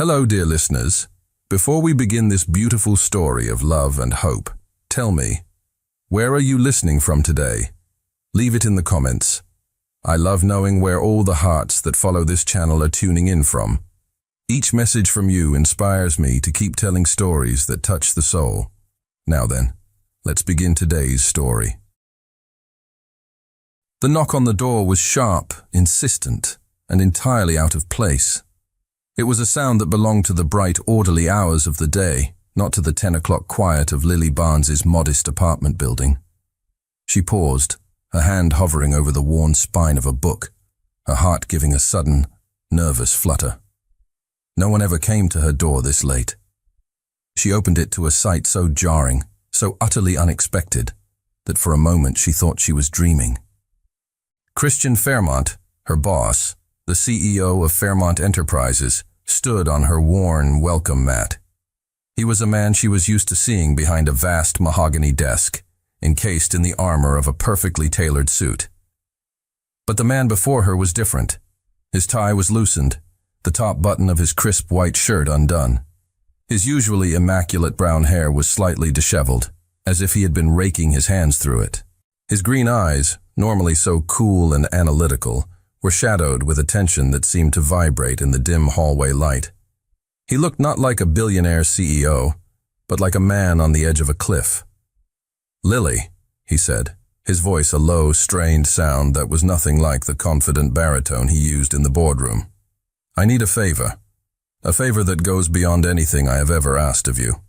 Hello, dear listeners. Before we begin this beautiful story of love and hope, tell me, where are you listening from today? Leave it in the comments. I love knowing where all the hearts that follow this channel are tuning in from. Each message from you inspires me to keep telling stories that touch the soul. Now then, let's begin today's story. The knock on the door was sharp, insistent, and entirely out of place. It was a sound that belonged to the bright, orderly hours of the day, not to the 10 o'clock quiet of Lily Barnes's modest apartment building. She paused, her hand hovering over the worn spine of a book, her heart giving a sudden, nervous flutter. No one ever came to her door this late. She opened it to a sight so jarring, so utterly unexpected, that for a moment she thought she was dreaming. Christian Fairmont, her boss, the CEO of Fairmont Enterprises, stood on her worn welcome mat. He was a man she was used to seeing behind a vast mahogany desk, encased in the armor of a perfectly tailored suit. But the man before her was different. His tie was loosened, the top button of his crisp white shirt undone. His usually immaculate brown hair was slightly disheveled, as if he had been raking his hands through it. His green eyes, normally so cool and analytical, were shadowed with a tension that seemed to vibrate in the dim hallway light. He looked not like a billionaire CEO, but like a man on the edge of a cliff. "Lily," he said, his voice a low, strained sound that was nothing like the confident baritone he used in the boardroom. "I need a favor that goes beyond anything I have ever asked of you."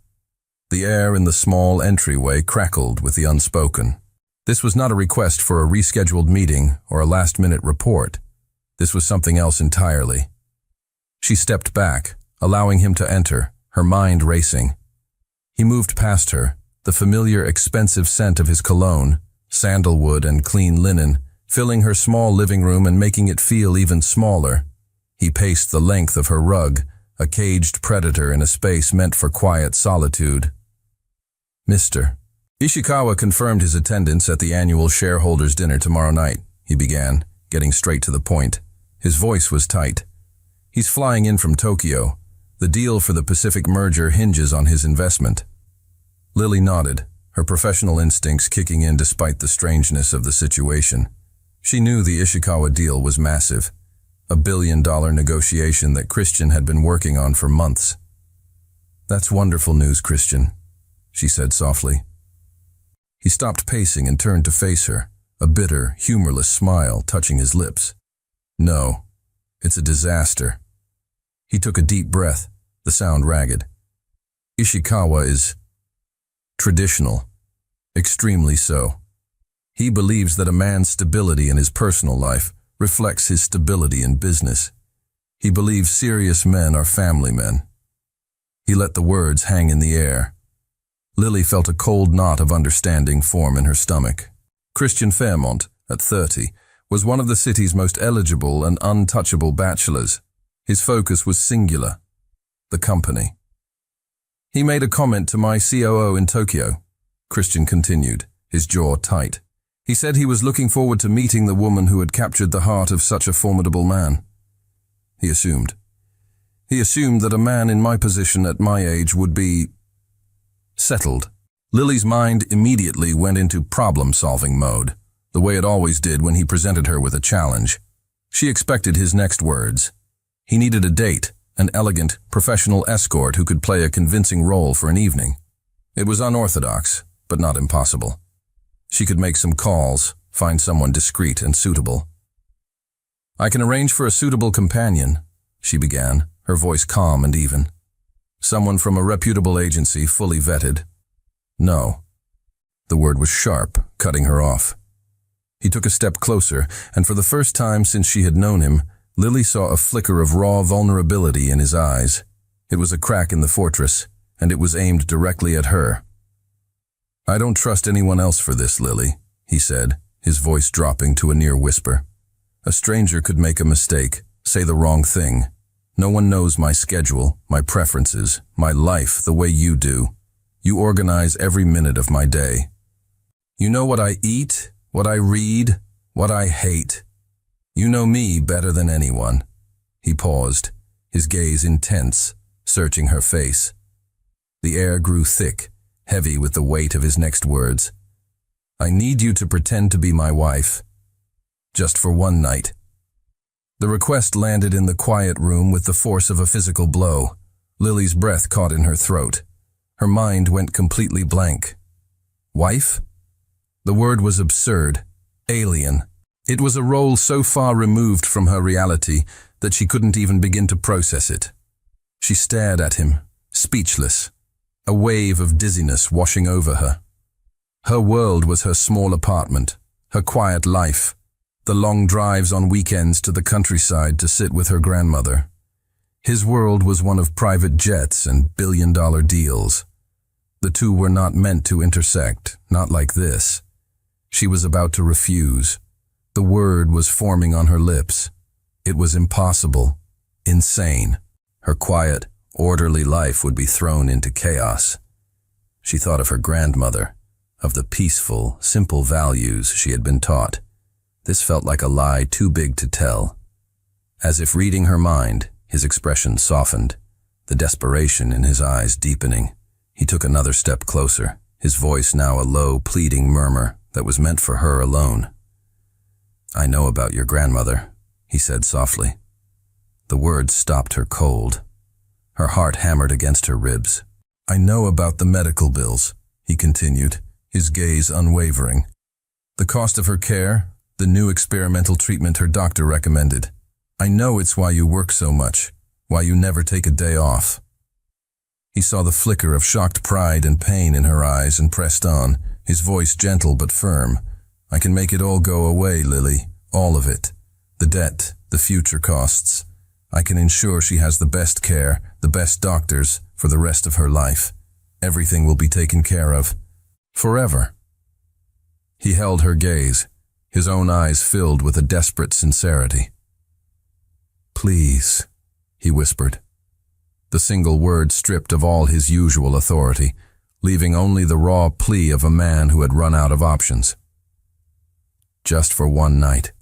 The air in the small entryway crackled with the unspoken. This was not a request for a rescheduled meeting or a last-minute report. This was something else entirely. She stepped back, allowing him to enter, her mind racing. He moved past her, the familiar expensive scent of his cologne, sandalwood and clean linen, filling her small living room and making it feel even smaller. He paced the length of her rug, a caged predator in a space meant for quiet solitude. "Mr. Ishikawa confirmed his attendance at the annual shareholders' dinner tomorrow night," he began, getting straight to the point. His voice was tight. "He's flying in from Tokyo. The deal for the Pacific merger hinges on his investment." Lily nodded, her professional instincts kicking in despite the strangeness of the situation. She knew the Ishikawa deal was massive, a billion-dollar negotiation that Christian had been working on for months. "That's wonderful news, Christian," she said softly. He stopped pacing and turned to face her, a bitter, humorless smile touching his lips. "No, it's a disaster." He took a deep breath, the sound ragged. "Ishikawa is traditional, extremely so. He believes that a man's stability in his personal life reflects his stability in business. He believes serious men are family men." He let the words hang in the air. Lily felt a cold knot of understanding form in her stomach. Christian Fairmont, at 30, was one of the city's most eligible and untouchable bachelors. His focus was singular: the company. "He made a comment to my COO in Tokyo," Christian continued, his jaw tight. "He said he was looking forward to meeting the woman who had captured the heart of such a formidable man." He assumed that a man in my position at my age would be settled. Lily's mind immediately went into problem-solving mode, the way it always did when he presented her with a challenge. She expected his next words. He needed a date, an elegant, professional escort who could play a convincing role for an evening. It was unorthodox, but not impossible. She could make some calls, find someone discreet and suitable. "I can arrange for a suitable companion," she began, her voice calm and even. "Someone from a reputable agency, fully vetted." "No." The word was sharp, cutting her off. He took a step closer, and for the first time since she had known him, Lily saw a flicker of raw vulnerability in his eyes. It was a crack in the fortress, and it was aimed directly at her. "I don't trust anyone else for this, Lily," he said, his voice dropping to a near whisper. "A stranger could make a mistake, say the wrong thing. No one knows my schedule, my preferences, my life the way you do. You organize every minute of my day. You know what I eat, what I read, what I hate. You know me better than anyone." He paused, his gaze intense, searching her face. The air grew thick, heavy with the weight of his next words. "I need you to pretend to be my wife. Just for one night." The request landed in the quiet room with the force of a physical blow. Lily's breath caught in her throat. Her mind went completely blank. Wife? The word was absurd, alien. It was a role so far removed from her reality that she couldn't even begin to process it. She stared at him, speechless, a wave of dizziness washing over her. Her world was her small apartment, her quiet life, the long drives on weekends to the countryside to sit with her grandmother. His world was one of private jets and billion-dollar deals. The two were not meant to intersect, not like this. She was about to refuse. The word was forming on her lips. It was impossible, insane. Her quiet, orderly life would be thrown into chaos. She thought of her grandmother, of the peaceful, simple values she had been taught. This felt like a lie too big to tell. As if reading her mind, his expression softened, the desperation in his eyes deepening. He took another step closer, his voice now a low, pleading murmur that was meant for her alone. "I know about your grandmother," he said softly. The words stopped her cold. Her heart hammered against her ribs. "I know about the medical bills," he continued, his gaze unwavering. "The cost of her care, the new experimental treatment her doctor recommended. I know it's why you work so much, why you never take a day off." He saw the flicker of shocked pride and pain in her eyes and pressed on, his voice gentle but firm. "I can make it all go away, Lily, all of it. The debt, the future costs. I can ensure she has the best care, the best doctors, for the rest of her life. Everything will be taken care of. Forever." He held her gaze, his own eyes filled with a desperate sincerity. "Please," he whispered. The single word stripped of all his usual authority, leaving only the raw plea of a man who had run out of options. Just for one night.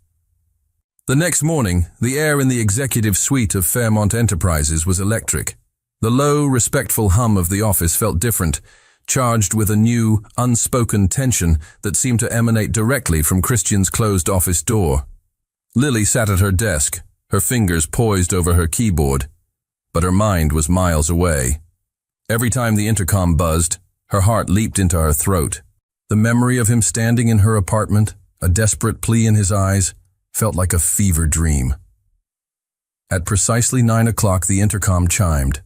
The next morning, the air in the executive suite of Fairmont Enterprises was electric. The low, respectful hum of the office felt different, charged with a new, unspoken tension that seemed to emanate directly from Christian's closed office door. Lily sat at her desk, her fingers poised over her keyboard, but her mind was miles away. Every time the intercom buzzed, her heart leaped into her throat. The memory of him standing in her apartment, a desperate plea in his eyes, felt like a fever dream. At precisely 9 o'clock, the intercom chimed.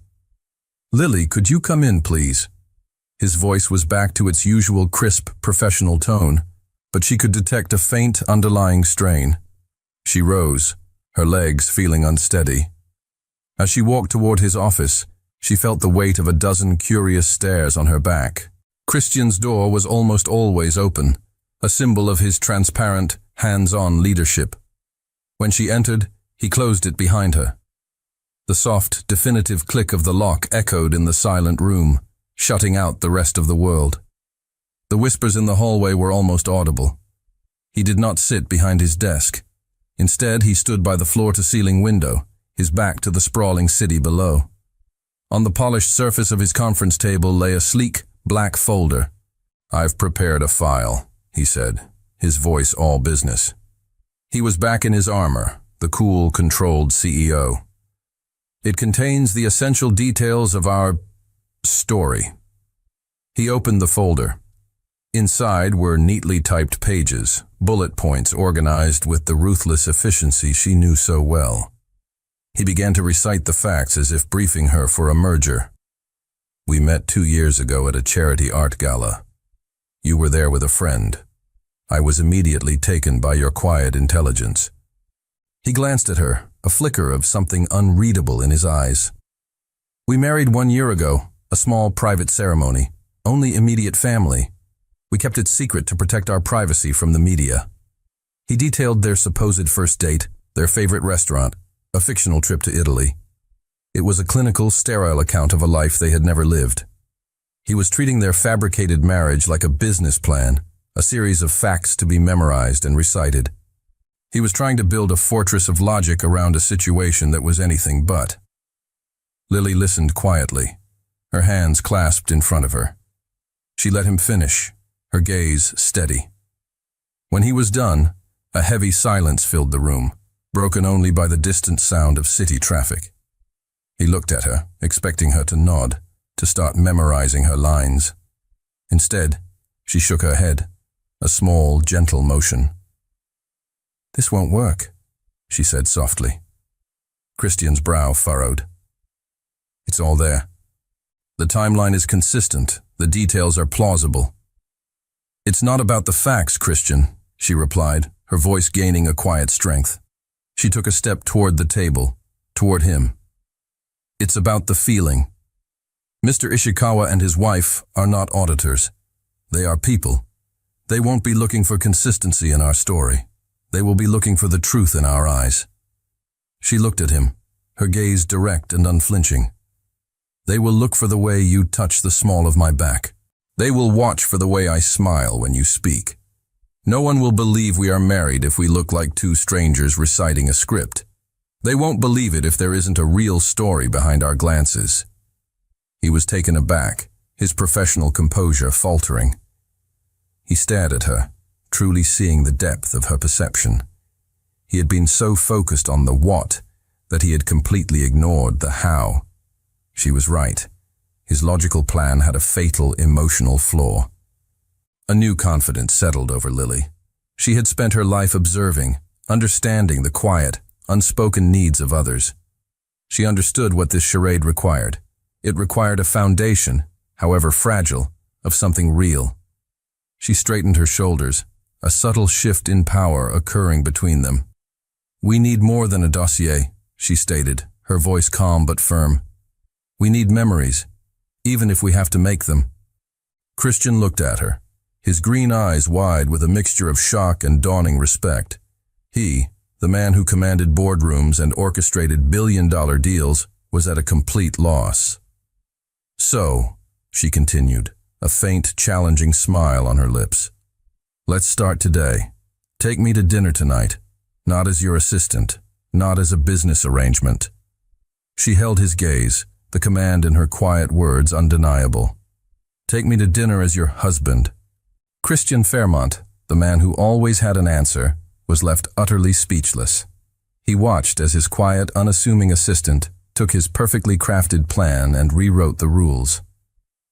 "Lily, could you come in, please?" His voice was back to its usual crisp, professional tone, but she could detect a faint, underlying strain. She rose, her legs feeling unsteady. As she walked toward his office, she felt the weight of a dozen curious stares on her back. Christian's door was almost always open, a symbol of his transparent, hands-on leadership. When she entered, he closed it behind her. The soft, definitive click of the lock echoed in the silent room, shutting out the rest of the world. The whispers in the hallway were almost audible. He did not sit behind his desk. Instead, he stood by the floor-to-ceiling window, his back to the sprawling city below. On the polished surface of his conference table lay a sleek, black folder. "I've prepared a file," he said, his voice all business. He was back in his armor, the cool, controlled CEO. "It contains the essential details of our story." He opened the folder. Inside were neatly typed pages, bullet points organized with the ruthless efficiency she knew so well. He began to recite the facts as if briefing her for a merger. "We met 2 years ago at a charity art gala. You were there with a friend. I was immediately taken by your quiet intelligence." He glanced at her, a flicker of something unreadable in his eyes. "We married 1 year ago, a small private ceremony, only immediate family. We kept it secret to protect our privacy from the media." He detailed their supposed first date, their favorite restaurant, a fictional trip to Italy. It was a clinical, sterile account of a life they had never lived. He was treating their fabricated marriage like a business plan, a series of facts to be memorized and recited. He was trying to build a fortress of logic around a situation that was anything but. Lily listened quietly, her hands clasped in front of her. She let him finish, her gaze steady. When he was done, a heavy silence filled the room, broken only by the distant sound of city traffic. He looked at her, expecting her to nod, to start memorizing her lines. Instead, she shook her head, a small, gentle motion. "This won't work," she said softly. Christian's brow furrowed. "It's all there. The timeline is consistent, the details are plausible." "It's not about the facts, Christian," she replied, her voice gaining a quiet strength. She took a step toward the table, toward him. "It's about the feeling. Mr. Ishikawa and his wife are not auditors. They are people. They won't be looking for consistency in our story. They will be looking for the truth in our eyes." She looked at him, her gaze direct and unflinching. "They will look for the way you touch the small of my back. They will watch for the way I smile when you speak. No one will believe we are married if we look like two strangers reciting a script. They won't believe it if there isn't a real story behind our glances." He was taken aback, his professional composure faltering. He stared at her, truly seeing the depth of her perception. He had been so focused on the what that he had completely ignored the how. She was right. His logical plan had a fatal emotional flaw. A new confidence settled over Lily. She had spent her life observing, understanding the quiet, unspoken needs of others. She understood what this charade required. It required a foundation, however fragile, of something real. She straightened her shoulders, a subtle shift in power occurring between them. "We need more than a dossier," she stated, her voice calm but firm. "We need memories, even if we have to make them." Christian looked at her, his green eyes wide with a mixture of shock and dawning respect. He, the man who commanded boardrooms and orchestrated billion-dollar deals, was at a complete loss. "So," she continued, a faint, challenging smile on her lips, "let's start today. Take me to dinner tonight, not as your assistant, not as a business arrangement." She held his gaze, the command in her quiet words undeniable. "Take me to dinner as your husband." Christian Fairmont, the man who always had an answer, was left utterly speechless. He watched as his quiet, unassuming assistant took his perfectly crafted plan and rewrote the rules.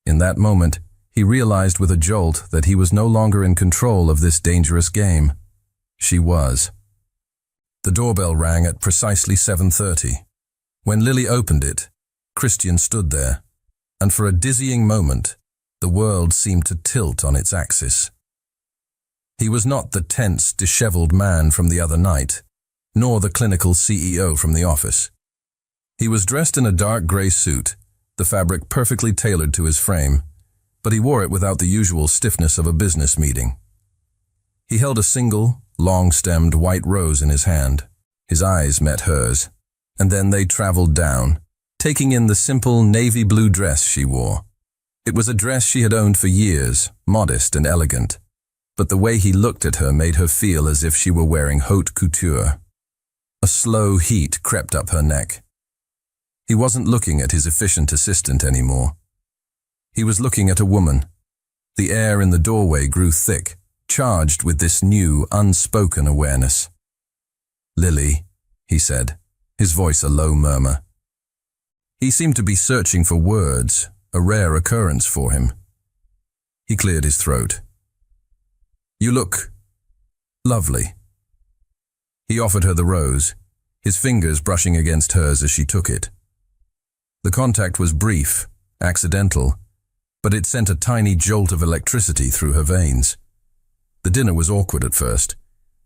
In that moment, he realized with a jolt that he was no longer in control of this dangerous game. She was. The doorbell rang at precisely 7:30. When Lily opened it, Christian stood there, and for a dizzying moment, the world seemed to tilt on its axis. He was not the tense, disheveled man from the other night, nor the clinical CEO from the office. He was dressed in a dark gray suit, the fabric perfectly tailored to his frame, but he wore it without the usual stiffness of a business meeting. He held a single, long-stemmed white rose in his hand. His eyes met hers, and then they traveled down, taking in the simple navy blue dress she wore. It was a dress she had owned for years, modest and elegant, but the way he looked at her made her feel as if she were wearing haute couture. A slow heat crept up her neck. He wasn't looking at his efficient assistant anymore. He was looking at a woman. The air in the doorway grew thick, charged with this new, unspoken awareness. "Lily," he said, his voice a low murmur. He seemed to be searching for words, a rare occurrence for him. He cleared his throat. "You look lovely." He offered her the rose, his fingers brushing against hers as she took it. The contact was brief, accidental, but it sent a tiny jolt of electricity through her veins. The dinner was awkward at first.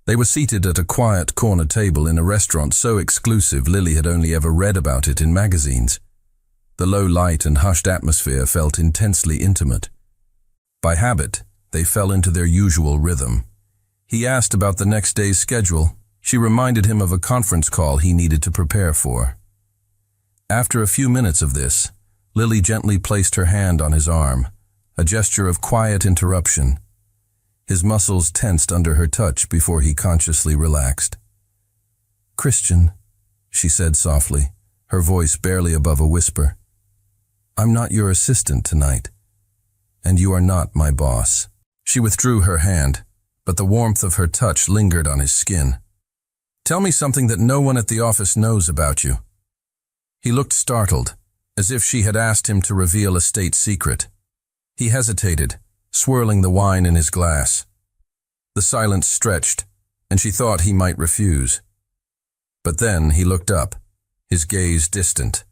They were seated at a quiet corner table in a restaurant so exclusive Lily had only ever read about it in magazines. The low light and hushed atmosphere felt intensely intimate. By habit, they fell into their usual rhythm. He asked about the next day's schedule. She reminded him of a conference call he needed to prepare for. After a few minutes of this, Lily gently placed her hand on his arm, a gesture of quiet interruption. His muscles tensed under her touch before he consciously relaxed. "Christian," she said softly, her voice barely above a whisper. "I'm not your assistant tonight, and you are not my boss." She withdrew her hand, but the warmth of her touch lingered on his skin. "Tell me something that no one at the office knows about you." He looked startled, as if she had asked him to reveal a state secret. He hesitated, swirling the wine in his glass. The silence stretched, and she thought he might refuse. But then he looked up, his gaze distant,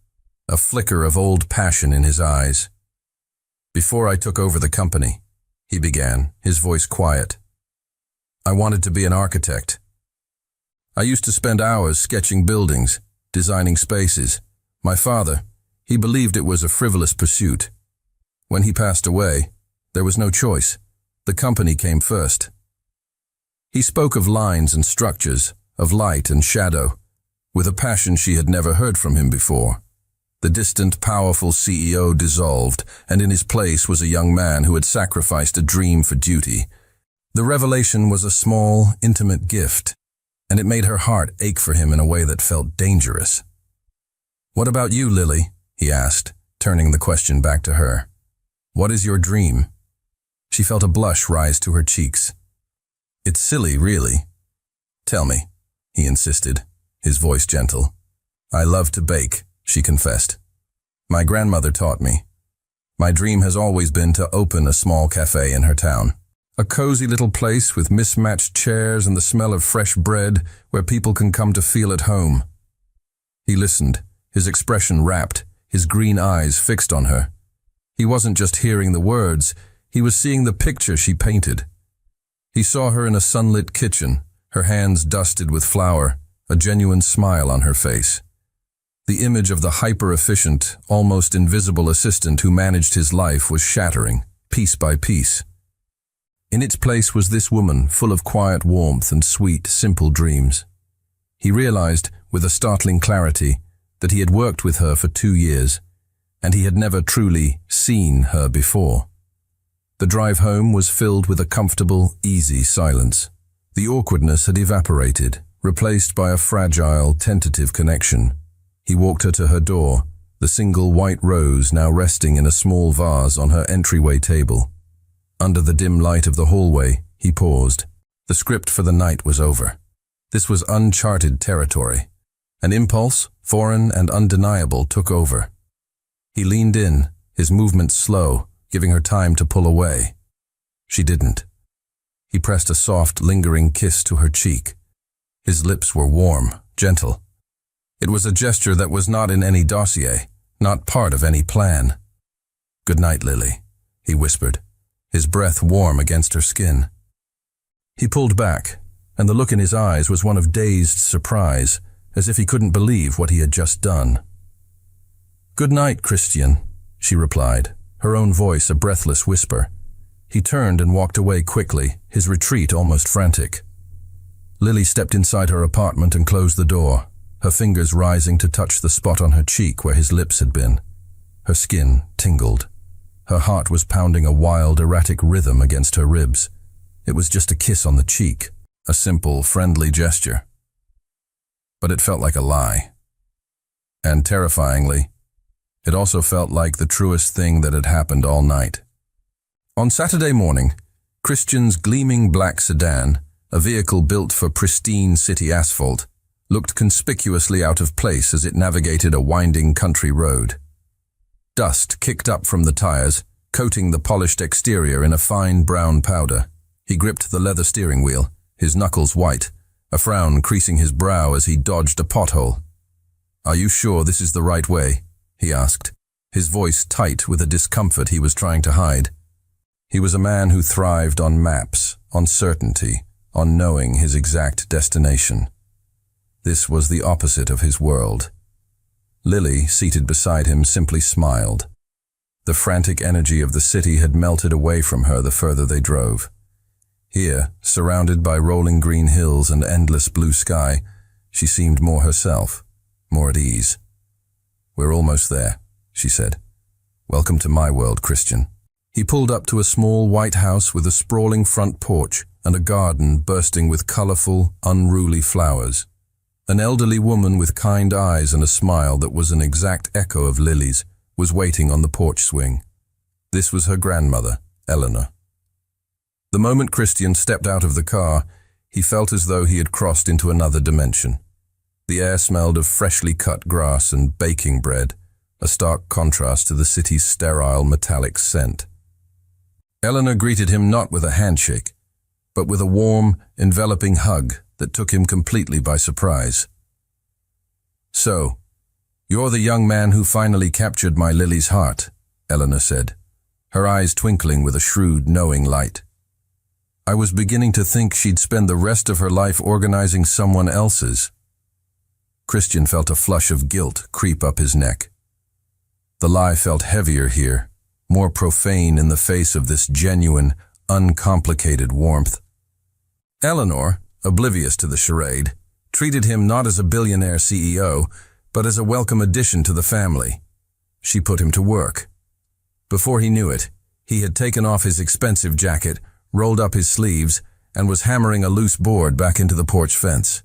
a flicker of old passion in his eyes. "Before I took over the company," he began, his voice quiet, "I wanted to be an architect. I used to spend hours sketching buildings, designing spaces. My father, he believed it was a frivolous pursuit. When he passed away, there was no choice. The company came first." He spoke of lines and structures, of light and shadow, with a passion she had never heard from him before. The distant, powerful CEO dissolved, and in his place was a young man who had sacrificed a dream for duty. The revelation was a small, intimate gift, and it made her heart ache for him in a way that felt dangerous. "What about you, Lily?" he asked, turning the question back to her. "What is your dream?" She felt a blush rise to her cheeks. "It's silly, really." "Tell me," he insisted, his voice gentle. "I love to bake," she confessed. "My grandmother taught me. My dream has always been to open a small cafe in her town. A cozy little place with mismatched chairs and the smell of fresh bread where people can come to feel at home." He listened, his expression rapt, his green eyes fixed on her. He wasn't just hearing the words, he was seeing the picture she painted. He saw her in a sunlit kitchen, her hands dusted with flour, a genuine smile on her face. The image of the hyper-efficient, almost invisible assistant who managed his life was shattering, piece by piece. In its place was this woman, full of quiet warmth and sweet, simple dreams. He realized, with a startling clarity, that he had worked with her for 2 years, and he had never truly seen her before. The drive home was filled with a comfortable, easy silence. The awkwardness had evaporated, replaced by a fragile, tentative connection. He walked her to her door, the single white rose now resting in a small vase on her entryway table. Under the dim light of the hallway, he paused. The script for the night was over. This was uncharted territory. An impulse, foreign and undeniable, took over. He leaned in, his movements slow, giving her time to pull away. She didn't. He pressed a soft, lingering kiss to her cheek. His lips were warm, gentle. It was a gesture that was not in any dossier, not part of any plan. "Good night, Lily," he whispered, his breath warm against her skin. He pulled back, and the look in his eyes was one of dazed surprise, as if he couldn't believe what he had just done. "Good night, Christian," she replied, her own voice a breathless whisper. He turned and walked away quickly, his retreat almost frantic. Lily stepped inside her apartment and closed the door, her fingers rising to touch the spot on her cheek where his lips had been. Her skin tingled. Her heart was pounding a wild, erratic rhythm against her ribs. It was just a kiss on the cheek, a simple, friendly gesture. But it felt like a lie. And terrifyingly, it also felt like the truest thing that had happened all night. On Saturday morning, Christian's gleaming black sedan, a vehicle built for pristine city asphalt, looked conspicuously out of place as it navigated a winding country road. Dust kicked up from the tires, coating the polished exterior in a fine brown powder. He gripped the leather steering wheel, his knuckles white, a frown creasing his brow as he dodged a pothole. "Are you sure this is the right way?" he asked, his voice tight with a discomfort he was trying to hide. He was a man who thrived on maps, on certainty, on knowing his exact destination. This was the opposite of his world. Lily, seated beside him, simply smiled. The frantic energy of the city had melted away from her the further they drove. Here, surrounded by rolling green hills and endless blue sky, she seemed more herself, more at ease. "We're almost there," she said. "Welcome to my world, Christian." He pulled up to a small white house with a sprawling front porch and a garden bursting with colorful, unruly flowers. An elderly woman with kind eyes and a smile that was an exact echo of Lily's was waiting on the porch swing. This was her grandmother, Eleanor. The moment Christian stepped out of the car, he felt as though he had crossed into another dimension. The air smelled of freshly cut grass and baking bread, a stark contrast to the city's sterile metallic scent. Eleanor greeted him not with a handshake, but with a warm, enveloping hug that took him completely by surprise. "So, you're the young man who finally captured my Lily's heart," Eleanor said, her eyes twinkling with a shrewd, knowing light. "I was beginning to think she'd spend the rest of her life organizing someone else's." Christian felt a flush of guilt creep up his neck. The lie felt heavier here, more profane in the face of this genuine, uncomplicated warmth. Eleanor, oblivious to the charade, treated him not as a billionaire CEO, but as a welcome addition to the family. She put him to work. Before he knew it, he had taken off his expensive jacket, rolled up his sleeves, and was hammering a loose board back into the porch fence.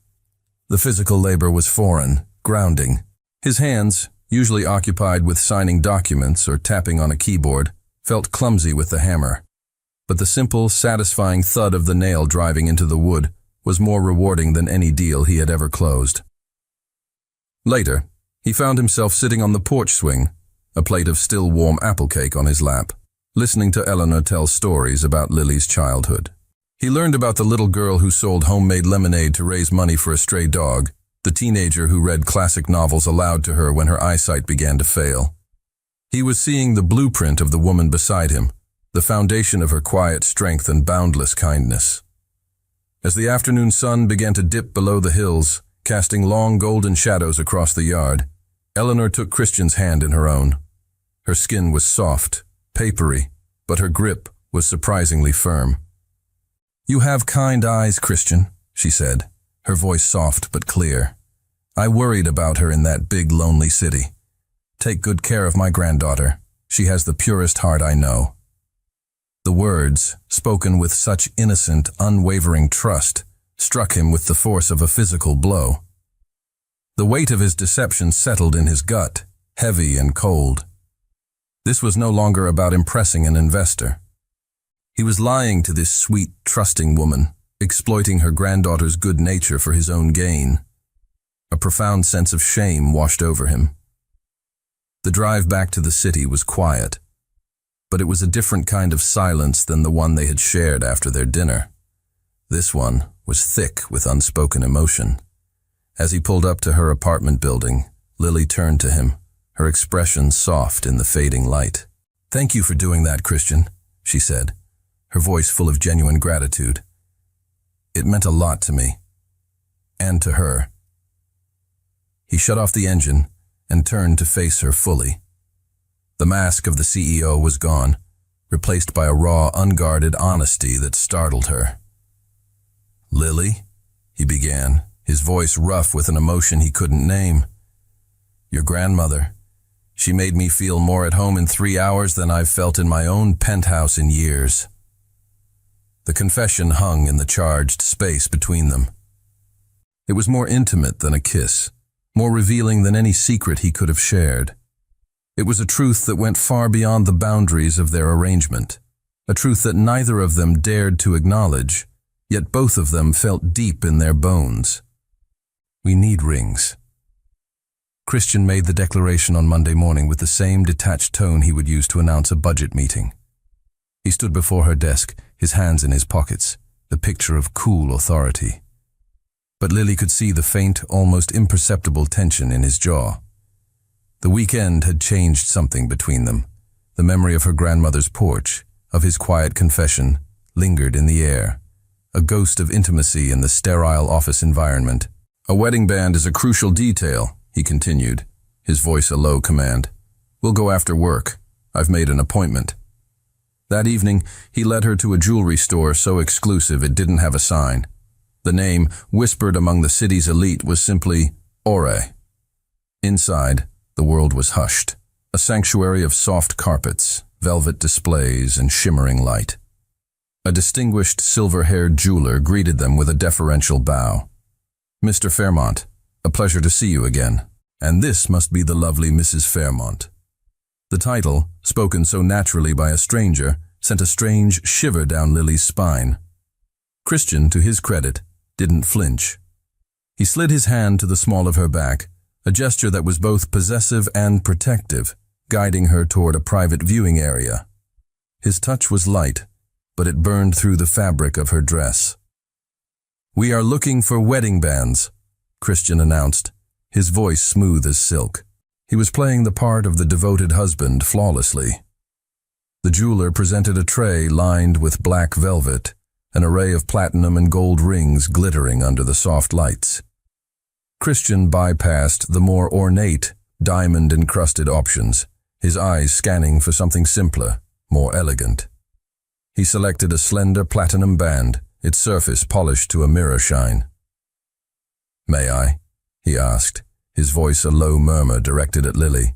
The physical labor was foreign, grounding. His hands, usually occupied with signing documents or tapping on a keyboard, felt clumsy with the hammer. But the simple, satisfying thud of the nail driving into the wood was more rewarding than any deal he had ever closed. Later, he found himself sitting on the porch swing, a plate of still warm apple cake on his lap, listening to Eleanor tell stories about Lily's childhood. He learned about the little girl who sold homemade lemonade to raise money for a stray dog, the teenager who read classic novels aloud to her when her eyesight began to fail. He was seeing the blueprint of the woman beside him, the foundation of her quiet strength and boundless kindness. As the afternoon sun began to dip below the hills, casting long golden shadows across the yard, Eleanor took Christian's hand in her own. Her skin was soft, papery, but her grip was surprisingly firm. "You have kind eyes, Christian," she said, her voice soft but clear. "I worried about her in that big, lonely city. Take good care of my granddaughter. She has the purest heart I know." The words, spoken with such innocent, unwavering trust, struck him with the force of a physical blow. The weight of his deception settled in his gut, heavy and cold. This was no longer about impressing an investor. He was lying to this sweet, trusting woman, exploiting her granddaughter's good nature for his own gain. A profound sense of shame washed over him. The drive back to the city was quiet, but it was a different kind of silence than the one they had shared after their dinner. This one was thick with unspoken emotion. As he pulled up to her apartment building, Lily turned to him, her expression soft in the fading light. "Thank you for doing that, Christian," she said, her voice full of genuine gratitude. "It meant a lot to me. And to her." He shut off the engine and turned to face her fully. The mask of the CEO was gone, replaced by a raw, unguarded honesty that startled her. "Lily," he began, his voice rough with an emotion he couldn't name. "Your grandmother. She made me feel more at home in 3 hours than I've felt in my own penthouse in years." The confession hung in the charged space between them. It was more intimate than a kiss, more revealing than any secret he could have shared. It was a truth that went far beyond the boundaries of their arrangement, a truth that neither of them dared to acknowledge, yet both of them felt deep in their bones. "We need rings." Christian made the declaration on Monday morning with the same detached tone he would use to announce a budget meeting. He stood before her desk, his hands in his pockets, the picture of cool authority. But Lily could see the faint, almost imperceptible tension in his jaw. The weekend had changed something between them. The memory of her grandmother's porch, of his quiet confession, lingered in the air, a ghost of intimacy in the sterile office environment. "A wedding band is a crucial detail," he continued, his voice a low command. "We'll go after work. I've made an appointment." That evening, he led her to a jewelry store so exclusive it didn't have a sign. The name, whispered among the city's elite, was simply Ore. Inside, the world was hushed, a sanctuary of soft carpets, velvet displays, and shimmering light. A distinguished silver-haired jeweler greeted them with a deferential bow. "Mr. Fairmont, A pleasure to see you again. And this must be the lovely Mrs. Fairmont." The title, spoken so naturally by a stranger, sent a strange shiver down Lily's spine. Christian, to his credit, didn't flinch. He slid his hand to the small of her back, a gesture that was both possessive and protective, guiding her toward a private viewing area. His touch was light, but it burned through the fabric of her dress. "We are looking for wedding bands," Christian announced, his voice smooth as silk. He was playing the part of the devoted husband flawlessly. The jeweler presented a tray lined with black velvet, an array of platinum and gold rings glittering under the soft lights. Christian bypassed the more ornate, diamond-encrusted options, his eyes scanning for something simpler, more elegant. He selected a slender platinum band, its surface polished to a mirror shine. "May I?" he asked, his voice a low murmur directed at Lily.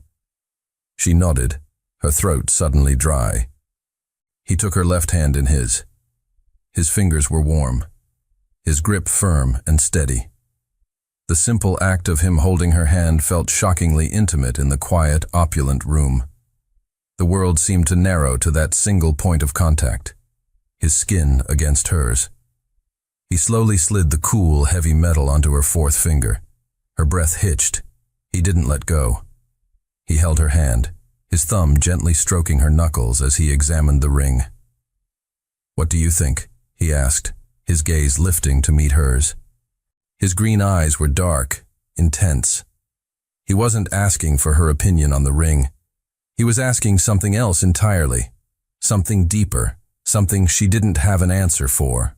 She nodded, her throat suddenly dry. He took her left hand in his. His fingers were warm, his grip firm and steady. The simple act of him holding her hand felt shockingly intimate in the quiet, opulent room. The world seemed to narrow to that single point of contact, his skin against hers. He slowly slid the cool, heavy metal onto her fourth finger. Her breath hitched. He didn't let go. He held her hand, his thumb gently stroking her knuckles as he examined the ring. "What do you think?" he asked, his gaze lifting to meet hers. His green eyes were dark, intense. He wasn't asking for her opinion on the ring. He was asking something else entirely, something deeper, something she didn't have an answer for.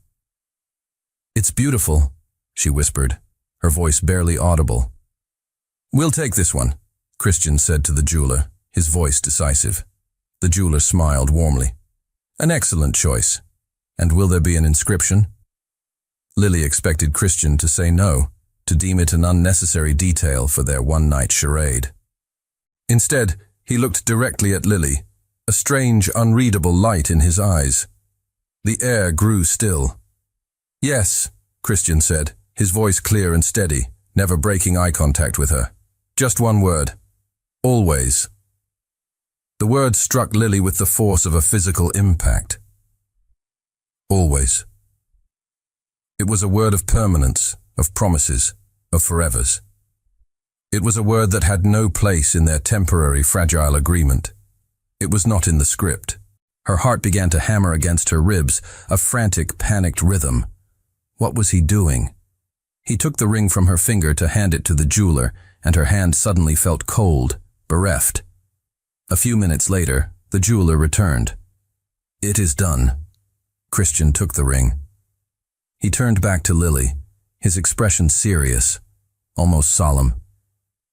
"It's beautiful," she whispered, her voice barely audible. "We'll take this one," Christian said to the jeweler, his voice decisive. The jeweler smiled warmly. "An excellent choice. And will there be an inscription?" Lily expected Christian to say no, to deem it an unnecessary detail for their one-night charade. Instead, he looked directly at Lily, a strange, unreadable light in his eyes. The air grew still. "Yes," Christian said, his voice clear and steady, never breaking eye contact with her. "Just one word. Always." The word struck Lily with the force of a physical impact. Always. It was a word of permanence, of promises, of forevers. It was a word that had no place in their temporary, fragile agreement. It was not in the script. Her heart began to hammer against her ribs, a frantic, panicked rhythm. What was he doing? He took the ring from her finger to hand it to the jeweler, and her hand suddenly felt cold, bereft. A few minutes later, the jeweler returned. "It is done." Christian took the ring. He turned back to Lily, his expression serious, almost solemn.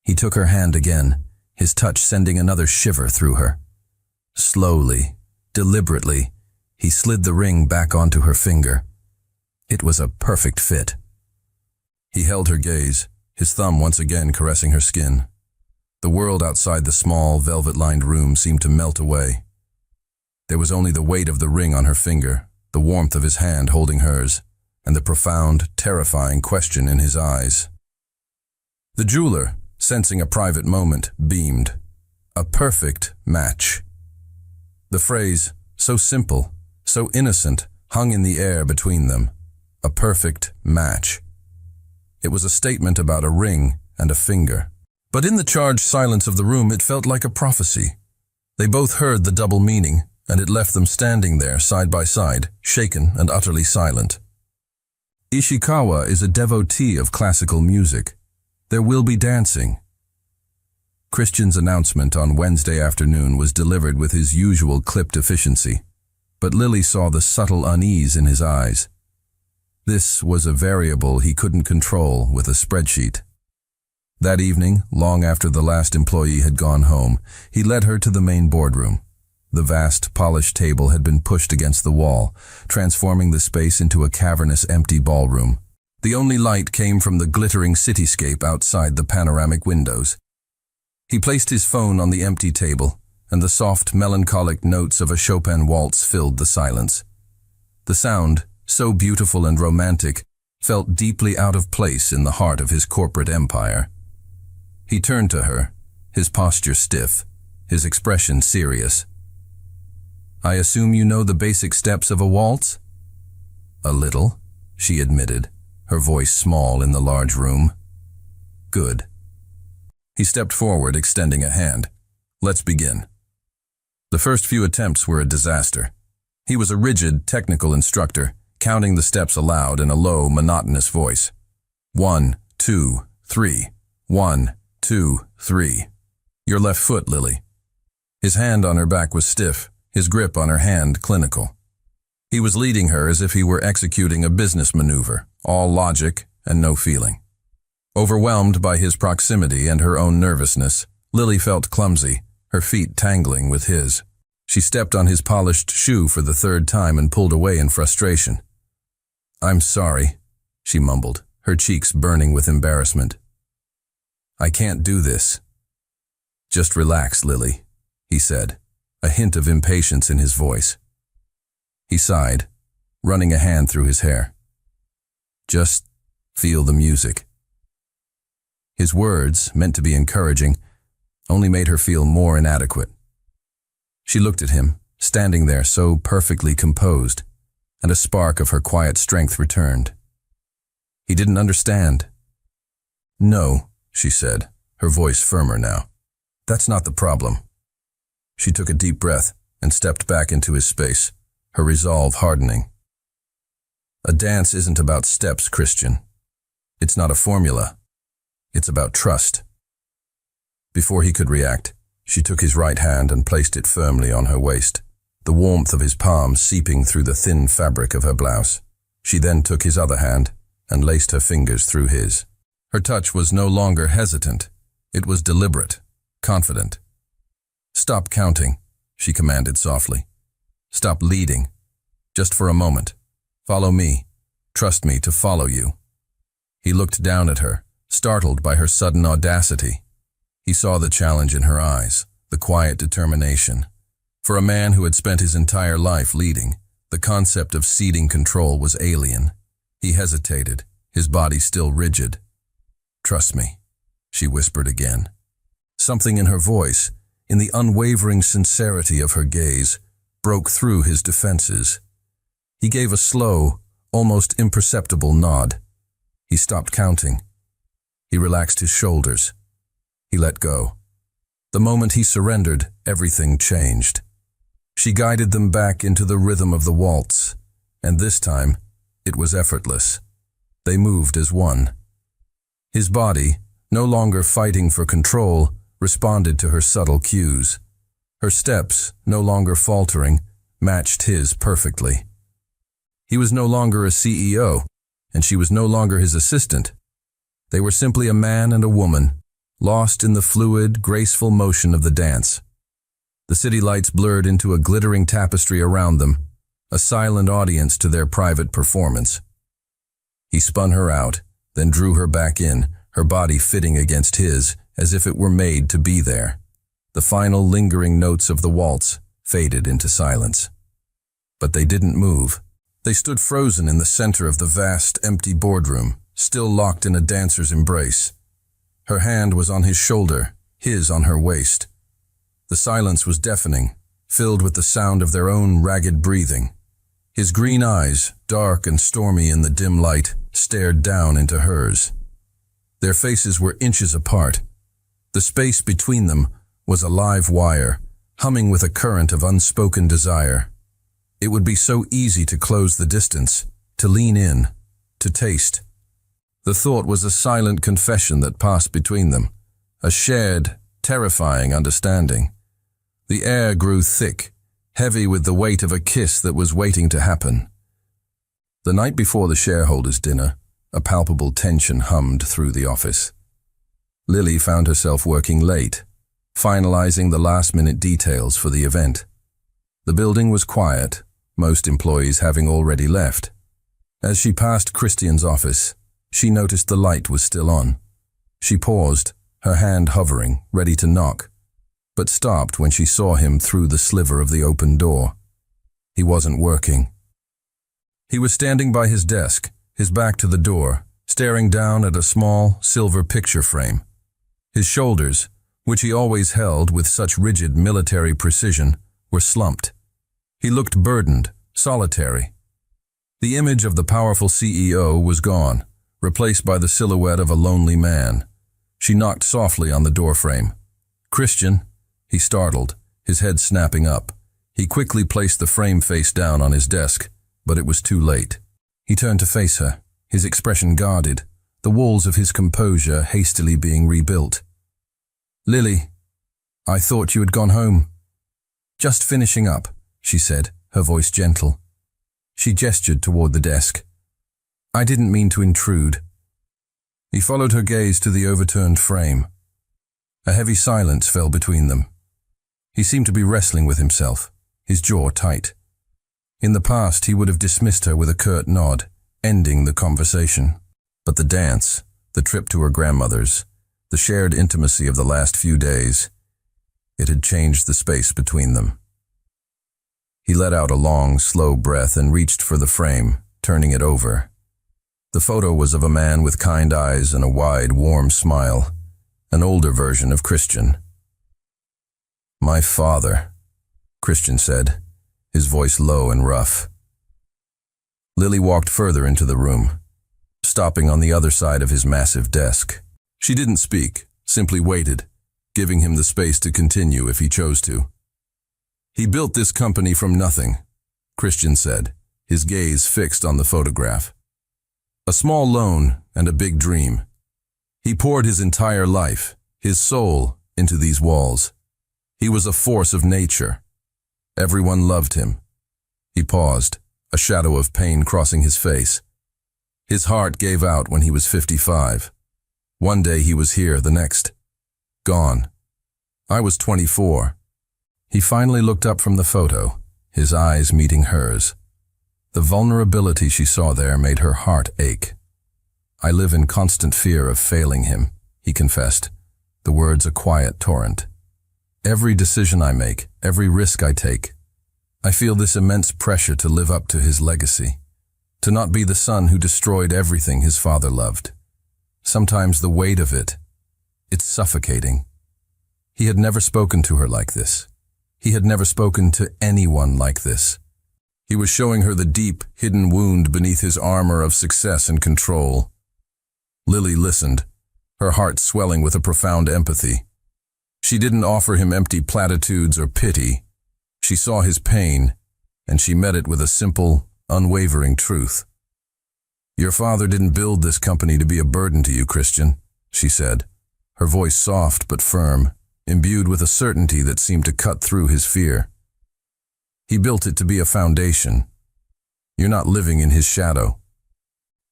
He took her hand again, his touch sending another shiver through her. Slowly, deliberately, he slid the ring back onto her finger. It was a perfect fit. He held her gaze, his thumb once again caressing her skin. The world outside the small, velvet-lined room seemed to melt away. There was only the weight of the ring on her finger, the warmth of his hand holding hers, and the profound, terrifying question in his eyes. The jeweler, sensing a private moment, beamed. A perfect match. The phrase, so simple, so innocent, hung in the air between them. A perfect match. It was a statement about a ring and a finger. But in the charged silence of the room, it felt like a prophecy. They both heard the double meaning, and it left them standing there side by side, shaken and utterly silent. Ishikawa is a devotee of classical music. There will be dancing. Christian's announcement on Wednesday afternoon was delivered with his usual clipped efficiency, but Lily saw the subtle unease in his eyes. This was a variable he couldn't control with a spreadsheet. That evening, long after the last employee had gone home, he led her to the main boardroom. The vast, polished table had been pushed against the wall, transforming the space into a cavernous, empty ballroom. The only light came from the glittering cityscape outside the panoramic windows. He placed his phone on the empty table, and the soft, melancholic notes of a Chopin waltz filled the silence. The sound, so beautiful and romantic, felt deeply out of place in the heart of his corporate empire. He turned to her, his posture stiff, his expression serious. "I assume you know the basic steps of a waltz?" "A little," she admitted, her voice small in the large room. "Good." He stepped forward, extending a hand. "Let's begin." The first few attempts were a disaster. He was a rigid, technical instructor, counting the steps aloud in a low, monotonous voice. 1, 2, 3. 1, 2, 3. "Your left foot, Lily." His hand on her back was stiff, his grip on her hand clinical. He was leading her as if he were executing a business maneuver, all logic and no feeling. Overwhelmed by his proximity and her own nervousness, Lily felt clumsy, her feet tangling with his. She stepped on his polished shoe for the third time and pulled away in frustration. "I'm sorry," she mumbled, her cheeks burning with embarrassment. "I can't do this." "Just relax, Lily," he said, a hint of impatience in his voice. He sighed, running a hand through his hair. "Just feel the music." His words, meant to be encouraging, only made her feel more inadequate. She looked at him, standing there so perfectly composed, and a spark of her quiet strength returned. He didn't understand. "No," she said, her voice firmer now. "That's not the problem." She took a deep breath and stepped back into his space, her resolve hardening. "A dance isn't about steps, Christian. It's not a formula. It's about trust." Before he could react, she took his right hand and placed it firmly on her waist, the warmth of his palm seeping through the thin fabric of her blouse. She then took his other hand and laced her fingers through his. Her touch was no longer hesitant. It was deliberate, confident. "Stop counting," she commanded softly. "Stop leading. Just for a moment. Follow me. Trust me to follow you." He looked down at her, startled by her sudden audacity. He saw the challenge in her eyes, the quiet determination. For a man who had spent his entire life leading, the concept of ceding control was alien. He hesitated, his body still rigid. "Trust me," she whispered again. Something in her voice, in the unwavering sincerity of her gaze, broke through his defenses. He gave a slow, almost imperceptible nod. He stopped counting. He relaxed his shoulders. He let go. The moment he surrendered, everything changed. She guided them back into the rhythm of the waltz, and this time, it was effortless. They moved as one. His body, no longer fighting for control, responded to her subtle cues. Her steps, no longer faltering, matched his perfectly. He was no longer a CEO, and she was no longer his assistant. They were simply a man and a woman, lost in the fluid, graceful motion of the dance. The city lights blurred into a glittering tapestry around them, a silent audience to their private performance. He spun her out, then drew her back in, her body fitting against his, as if it were made to be there. The final lingering notes of the waltz faded into silence. But they didn't move. They stood frozen in the center of the vast, empty boardroom, still locked in a dancer's embrace. Her hand was on his shoulder, his on her waist. The silence was deafening, filled with the sound of their own ragged breathing. His green eyes, dark and stormy in the dim light, stared down into hers. Their faces were inches apart. The space between them was a live wire, humming with a current of unspoken desire. It would be so easy to close the distance, to lean in, to taste. The thought was a silent confession that passed between them, a shared, terrifying understanding. The air grew thick, heavy with the weight of a kiss that was waiting to happen. The night before the shareholders' dinner, a palpable tension hummed through the office. Lily found herself working late, finalizing the last-minute details for the event. The building was quiet, most employees having already left. As she passed Christian's office, she noticed the light was still on. She paused, her hand hovering, ready to knock, but stopped when she saw him through the sliver of the open door. He wasn't working. He was standing by his desk, his back to the door, staring down at a small, silver picture frame. His shoulders, which he always held with such rigid military precision, were slumped. He looked burdened, solitary. The image of the powerful CEO was gone, replaced by the silhouette of a lonely man. She knocked softly on the doorframe. "Christian," he startled, his head snapping up. He quickly placed the frame face down on his desk, but it was too late. He turned to face her, his expression guarded, the walls of his composure hastily being rebuilt. "Lily, I thought you had gone home." "Just finishing up," she said, her voice gentle. She gestured toward the desk. "I didn't mean to intrude." He followed her gaze to the overturned frame. A heavy silence fell between them. He seemed to be wrestling with himself, his jaw tight. In the past, he would have dismissed her with a curt nod, ending the conversation. But the dance, the trip to her grandmother's, the shared intimacy of the last few days, it had changed the space between them. He let out a long, slow breath and reached for the frame, turning it over. The photo was of a man with kind eyes and a wide, warm smile, an older version of Christian. "My father," Christian said, his voice low and rough. Lily walked further into the room, stopping on the other side of his massive desk. She didn't speak, simply waited, giving him the space to continue if he chose to. "He built this company from nothing," Christian said, his gaze fixed on the photograph. "A small loan and a big dream. He poured his entire life, his soul, into these walls. He was a force of nature. Everyone loved him." He paused, a shadow of pain crossing his face. His heart gave out when he was 55. One day he was here, the next, gone. I was 24. He finally looked up from the photo, his eyes meeting hers. The vulnerability she saw there made her heart ache. "I live in constant fear of failing him," he confessed, the words a quiet torrent. "Every decision I make, every risk I take, I feel this immense pressure to live up to his legacy, to not be the son who destroyed everything his father loved. Sometimes the weight of it's suffocating." He had never spoken to her like this. He had never spoken to anyone like this. He was showing her the deep, hidden wound beneath his armor of success and control. Lily listened, her heart swelling with a profound empathy. She didn't offer him empty platitudes or pity. She saw his pain, and she met it with a simple, unwavering truth. "Your father didn't build this company to be a burden to you, Christian," she said, her voice soft but firm, imbued with a certainty that seemed to cut through his fear. "He built it to be a foundation. You're not living in his shadow.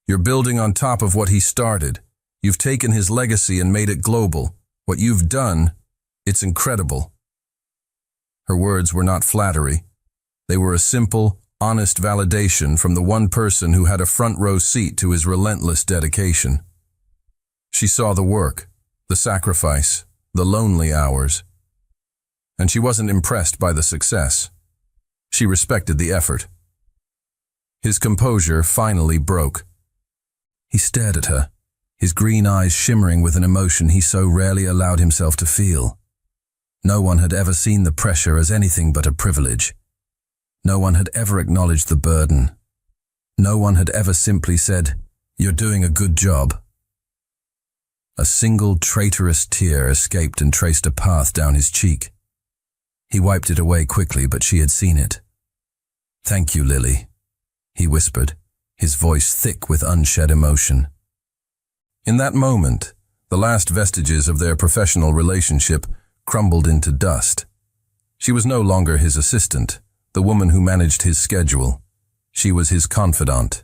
You're building on top of what he started. You've taken his legacy and made it global. What you've done, it's incredible." Her words were not flattery. They were a simple, honest validation from the one person who had a front-row seat to his relentless dedication. She saw the work, the sacrifice, the lonely hours. And she wasn't impressed by the success. She respected the effort. His composure finally broke. He stared at her, his green eyes shimmering with an emotion he so rarely allowed himself to feel. No one had ever seen the pressure as anything but a privilege. No one had ever acknowledged the burden. No one had ever simply said, "You're doing a good job." A single traitorous tear escaped and traced a path down his cheek. He wiped it away quickly, but she had seen it. "Thank you, Lily," he whispered, his voice thick with unshed emotion. In that moment, the last vestiges of their professional relationship crumbled into dust. She was no longer his assistant, the woman who managed his schedule. She was his confidant.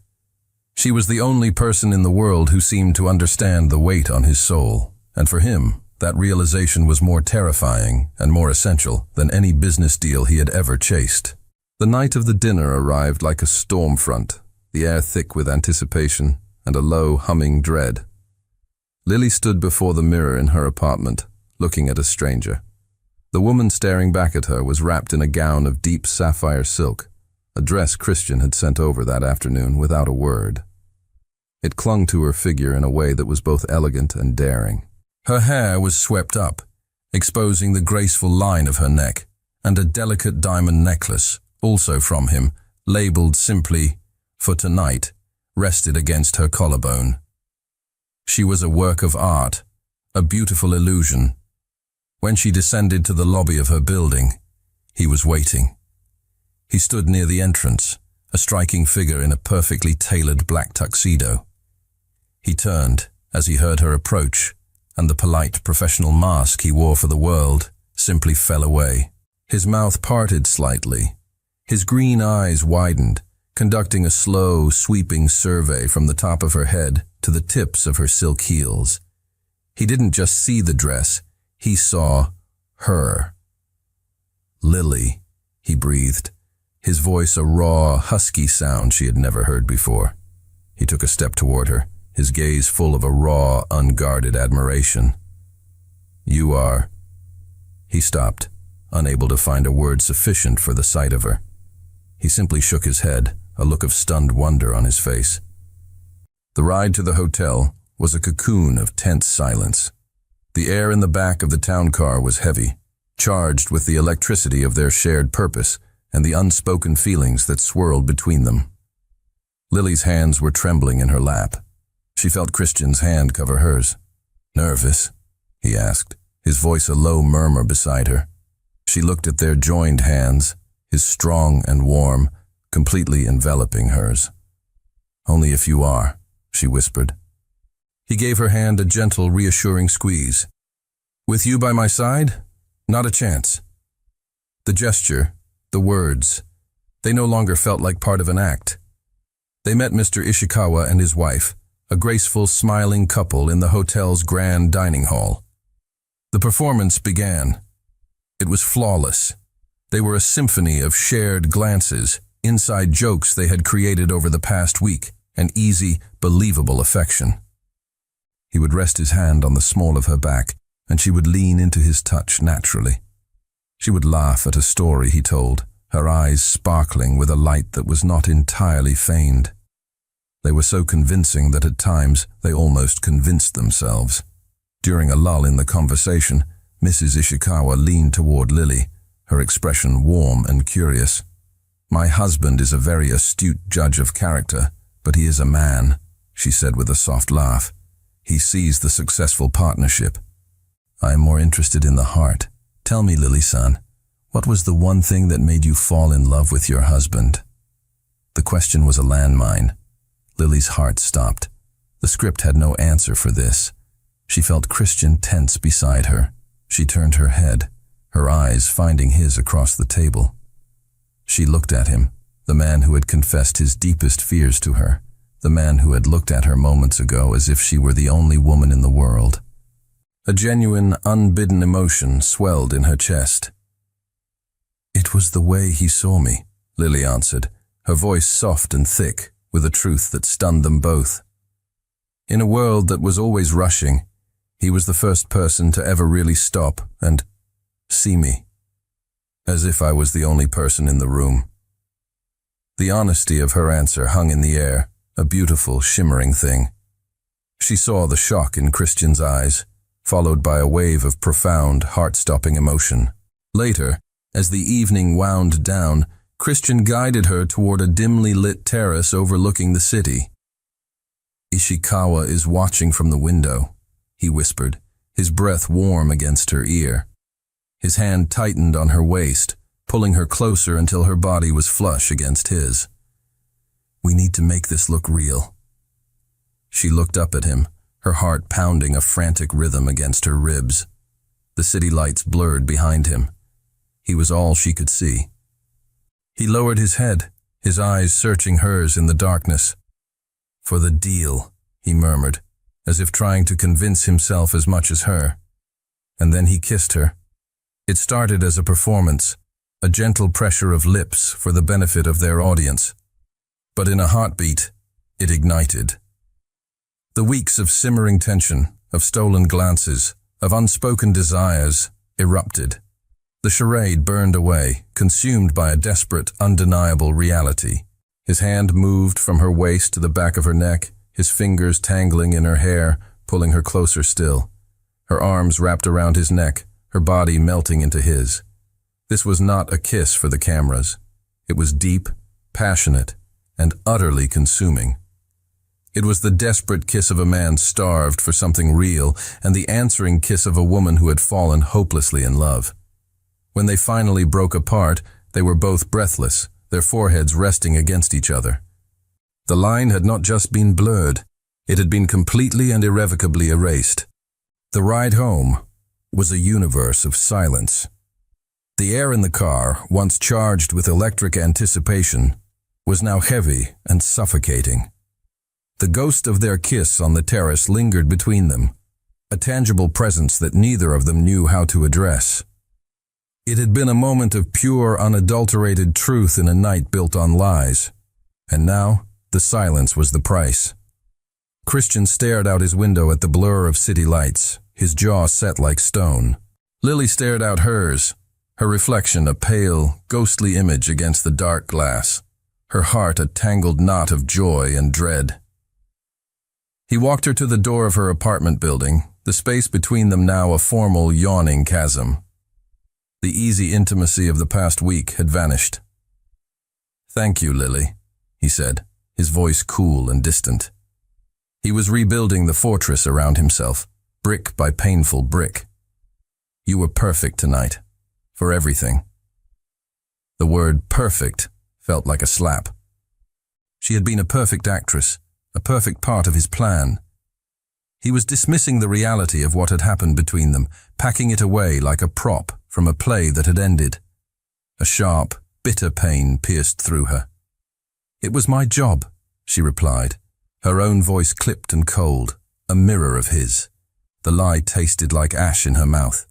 She was the only person in the world who seemed to understand the weight on his soul, and for him, that realization was more terrifying and more essential than any business deal he had ever chased. The night of the dinner arrived like a storm front, the air thick with anticipation and a low, humming dread. Lily stood before the mirror in her apartment, looking at a stranger. The woman staring back at her was wrapped in a gown of deep sapphire silk, a dress Christian had sent over that afternoon without a word. It clung to her figure in a way that was both elegant and daring. Her hair was swept up, exposing the graceful line of her neck, and a delicate diamond necklace, also from him, labeled simply, "For tonight," rested against her collarbone. She was a work of art, a beautiful illusion. When she descended to the lobby of her building, he was waiting. He stood near the entrance, a striking figure in a perfectly tailored black tuxedo. He turned as he heard her approach, and the polite professional mask he wore for the world simply fell away. His mouth parted slightly. His green eyes widened, conducting a slow, sweeping survey from the top of her head to the tips of her silk heels. He didn't just see the dress, he saw her. "Lily," he breathed, his voice a raw, husky sound she had never heard before. He took a step toward her, his gaze full of a raw, unguarded admiration. "You are—" He stopped, unable to find a word sufficient for the sight of her. He simply shook his head, a look of stunned wonder on his face. The ride to the hotel was a cocoon of tense silence. The air in the back of the town car was heavy, charged with the electricity of their shared purpose and the unspoken feelings that swirled between them. Lily's hands were trembling in her lap. She felt Christian's hand cover hers. "Nervous?" he asked, his voice a low murmur beside her. She looked at their joined hands, his strong and warm, completely enveloping hers. "Only if you are," she whispered. He gave her hand a gentle, reassuring squeeze. "With you by my side? Not a chance." The gesture, the words, they no longer felt like part of an act. They met Mr. Ishikawa and his wife, a graceful, smiling couple in the hotel's grand dining hall. The performance began. It was flawless. They were a symphony of shared glances, inside jokes they had created over the past week, and easy, believable affection. He would rest his hand on the small of her back, and she would lean into his touch naturally. She would laugh at a story he told, her eyes sparkling with a light that was not entirely feigned. They were so convincing that at times they almost convinced themselves. During a lull in the conversation, Mrs. Ishikawa leaned toward Lily, her expression warm and curious. "My husband is a very astute judge of character, but he is a man," she said with a soft laugh. "He sees the successful partnership. I am more interested in the heart. Tell me, Lily-san, what was the one thing that made you fall in love with your husband?" The question was a landmine. Lily's heart stopped. The script had no answer for this. She felt Christian tense beside her. She turned her head, her eyes finding his across the table. She looked at him, the man who had confessed his deepest fears to her, the man who had looked at her moments ago as if she were the only woman in the world. A genuine, unbidden emotion swelled in her chest. "It was the way he saw me," Lily answered, her voice soft and thick, with a truth that stunned them both. In a world that was always rushing, he was the first person to ever really stop and see me, as if I was the only person in the room. The honesty of her answer hung in the air, a beautiful, shimmering thing. She saw the shock in Christian's eyes, followed by a wave of profound, heart-stopping emotion. Later, as the evening wound down, Christian guided her toward a dimly lit terrace overlooking the city. "Ishikawa is watching from the window," he whispered, his breath warm against her ear. His hand tightened on her waist, pulling her closer until her body was flush against his. "We need to make this look real." She looked up at him, her heart pounding a frantic rhythm against her ribs. The city lights blurred behind him. He was all she could see. He lowered his head, his eyes searching hers in the darkness. "For the deal," he murmured, as if trying to convince himself as much as her. And then he kissed her. It started as a performance, a gentle pressure of lips for the benefit of their audience. But in a heartbeat, it ignited. The weeks of simmering tension, of stolen glances, of unspoken desires, erupted. The charade burned away, consumed by a desperate, undeniable reality. His hand moved from her waist to the back of her neck, his fingers tangling in her hair, pulling her closer still. Her arms wrapped around his neck, her body melting into his. This was not a kiss for the cameras. It was deep, passionate, and utterly consuming. It was the desperate kiss of a man starved for something real, and the answering kiss of a woman who had fallen hopelessly in love. When they finally broke apart, they were both breathless, their foreheads resting against each other. The line had not just been blurred, it had been completely and irrevocably erased. The ride home was a universe of silence. The air in the car, once charged with electric anticipation, was now heavy and suffocating. The ghost of their kiss on the terrace lingered between them, a tangible presence that neither of them knew how to address. It had been a moment of pure, unadulterated truth in a night built on lies, and now the silence was the price. Christian stared out his window at the blur of city lights, his jaw set like stone. Lily stared out hers, her reflection a pale, ghostly image against the dark glass, her heart a tangled knot of joy and dread. He walked her to the door of her apartment building, the space between them now a formal, yawning chasm. The easy intimacy of the past week had vanished. "Thank you, Lily," he said, his voice cool and distant. He was rebuilding the fortress around himself, brick by painful brick. "You were perfect tonight, for everything." The word perfect felt like a slap. She had been a perfect actress, a perfect part of his plan. He was dismissing the reality of what had happened between them, packing it away like a prop from a play that had ended. A sharp, bitter pain pierced through her. "It was my job," she replied, her own voice clipped and cold, a mirror of his. The lie tasted like ash in her mouth.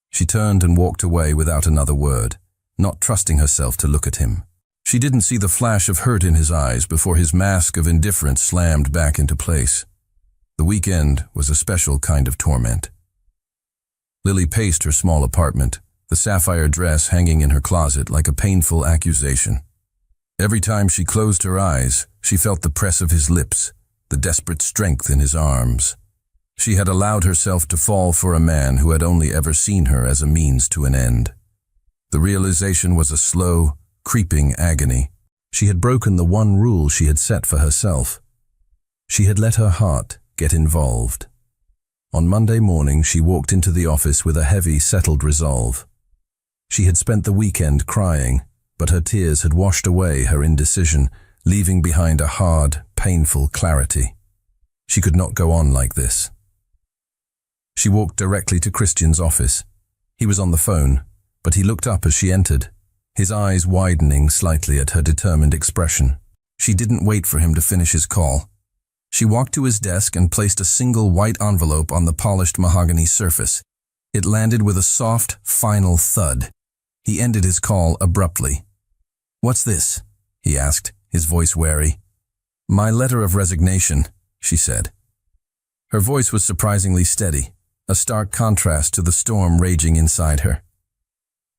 She turned and walked away without another word, not trusting herself to look at him. She didn't see the flash of hurt in his eyes before his mask of indifference slammed back into place. The weekend was a special kind of torment. Lily paced her small apartment, the sapphire dress hanging in her closet like a painful accusation. Every time she closed her eyes, she felt the press of his lips, the desperate strength in his arms. She had allowed herself to fall for a man who had only ever seen her as a means to an end. The realization was a slow, creeping agony. She had broken the one rule she had set for herself. She had let her heart get involved. On Monday morning, she walked into the office with a heavy, settled resolve. She had spent the weekend crying, but her tears had washed away her indecision, leaving behind a hard, painful clarity. She could not go on like this. She walked directly to Christian's office. He was on the phone, but he looked up as she entered, his eyes widening slightly at her determined expression. She didn't wait for him to finish his call. She walked to his desk and placed a single white envelope on the polished mahogany surface. It landed with a soft, final thud. He ended his call abruptly. "What's this?" he asked, his voice wary. "My letter of resignation," she said. Her voice was surprisingly steady, a stark contrast to the storm raging inside her.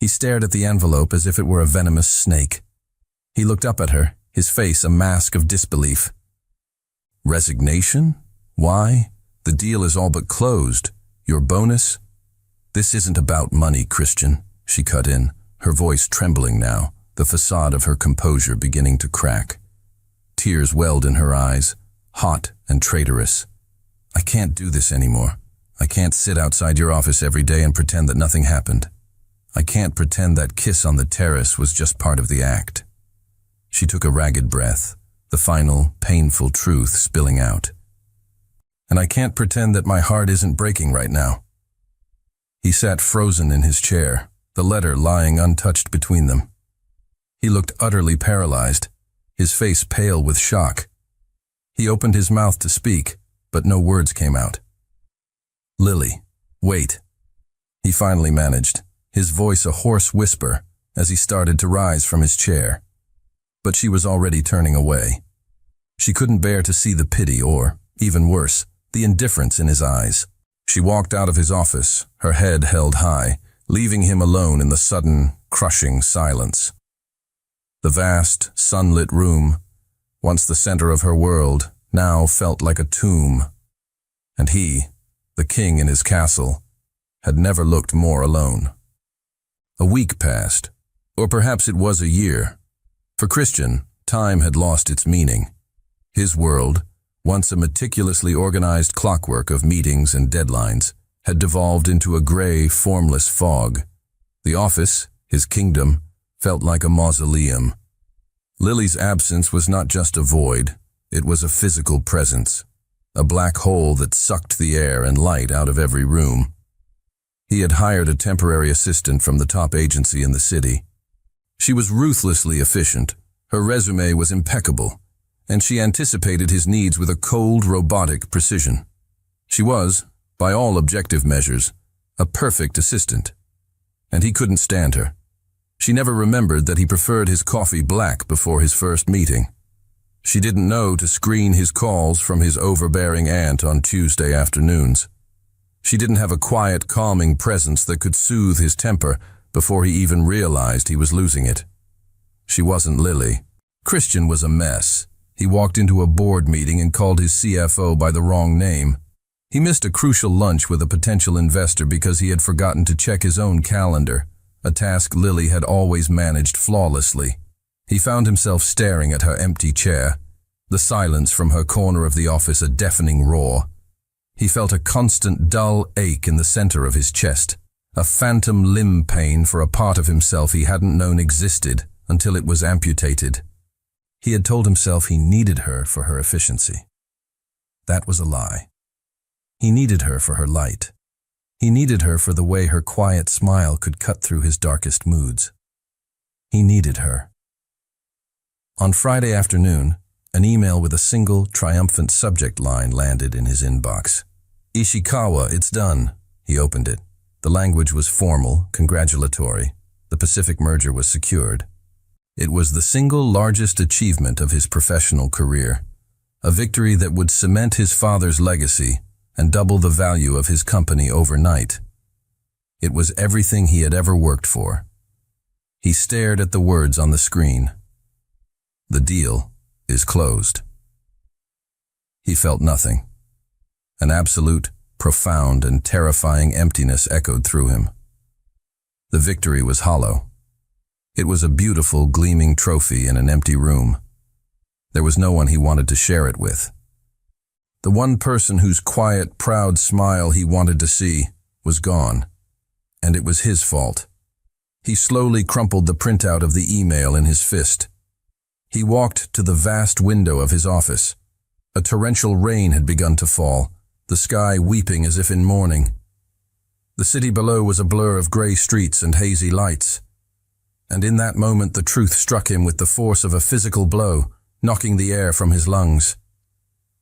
He stared at the envelope as if it were a venomous snake. He looked up at her, his face a mask of disbelief. "Resignation? Why? The deal is all but closed. Your bonus?" "This isn't about money, Christian," she cut in, her voice trembling now, the facade of her composure beginning to crack. Tears welled in her eyes, hot and traitorous. "I can't do this anymore. I can't sit outside your office every day and pretend that nothing happened. I can't pretend that kiss on the terrace was just part of the act." She took a ragged breath, the final, painful truth spilling out. "And I can't pretend that my heart isn't breaking right now." He sat frozen in his chair, the letter lying untouched between them. He looked utterly paralyzed, his face pale with shock. He opened his mouth to speak, but no words came out. "Lily, wait," he finally managed, his voice a hoarse whisper as he started to rise from his chair. But she was already turning away. She couldn't bear to see the pity or, even worse, the indifference in his eyes. She walked out of his office, her head held high, leaving him alone in the sudden, crushing silence. The vast, sunlit room, once the center of her world, now felt like a tomb, and he, the king in his castle, had never looked more alone. A week passed, or perhaps it was a year. For Christian, time had lost its meaning. His world, once a meticulously organized clockwork of meetings and deadlines, had devolved into a gray, formless fog. The office, his kingdom, felt like a mausoleum. Lily's absence was not just a void, it was a physical presence, a black hole that sucked the air and light out of every room. He had hired a temporary assistant from the top agency in the city. She was ruthlessly efficient, her resume was impeccable, and she anticipated his needs with a cold, robotic precision. She was, by all objective measures, a perfect assistant. And he couldn't stand her. She never remembered that he preferred his coffee black before his first meeting. She didn't know to screen his calls from his overbearing aunt on Tuesday afternoons. She didn't have a quiet, calming presence that could soothe his temper before he even realized he was losing it. She wasn't Lily. Christian was a mess. He walked into a board meeting and called his CFO by the wrong name. He missed a crucial lunch with a potential investor because he had forgotten to check his own calendar, a task Lily had always managed flawlessly. He found himself staring at her empty chair, the silence from her corner of the office a deafening roar. He felt a constant dull ache in the center of his chest, a phantom limb pain for a part of himself he hadn't known existed until it was amputated. He had told himself he needed her for her efficiency. That was a lie. He needed her for her light. He needed her for the way her quiet smile could cut through his darkest moods. He needed her. On Friday afternoon, an email with a single, triumphant subject line landed in his inbox. "Ishikawa, it's done." He opened it. The language was formal, congratulatory. The Pacific merger was secured. It was the single largest achievement of his professional career, a victory that would cement his father's legacy and double the value of his company overnight. It was everything he had ever worked for. He stared at the words on the screen. The deal is closed. He felt nothing. An absolute, profound, and terrifying emptiness echoed through him. The victory was hollow. It was a beautiful, gleaming trophy in an empty room. There was no one he wanted to share it with. The one person whose quiet, proud smile he wanted to see was gone, and it was his fault. He slowly crumpled the printout of the email in his fist. He walked to the vast window of his office. A torrential rain had begun to fall, the sky weeping as if in mourning. The city below was a blur of gray streets and hazy lights. And in that moment the truth struck him with the force of a physical blow, knocking the air from his lungs.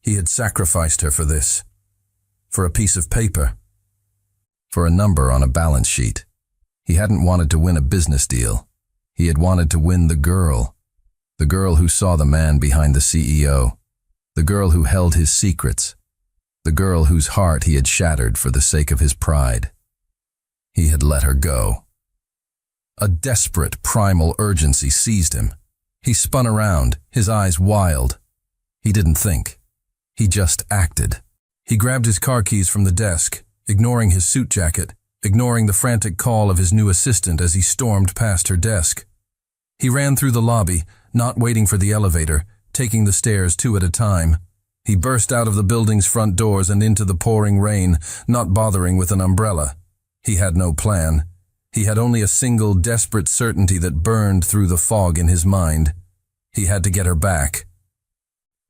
He had sacrificed her for this. For a piece of paper. For a number on a balance sheet. He hadn't wanted to win a business deal. He had wanted to win the girl. The girl who saw the man behind the CEO. The girl who held his secrets. The girl whose heart he had shattered for the sake of his pride. He had let her go. A desperate, primal urgency seized him. He spun around, his eyes wild. He didn't think. He just acted. He grabbed his car keys from the desk, ignoring his suit jacket, ignoring the frantic call of his new assistant as he stormed past her desk. He ran through the lobby, not waiting for the elevator, taking the stairs 2 at a time. He burst out of the building's front doors and into the pouring rain, not bothering with an umbrella. He had no plan. He had only a single desperate certainty that burned through the fog in his mind. He had to get her back.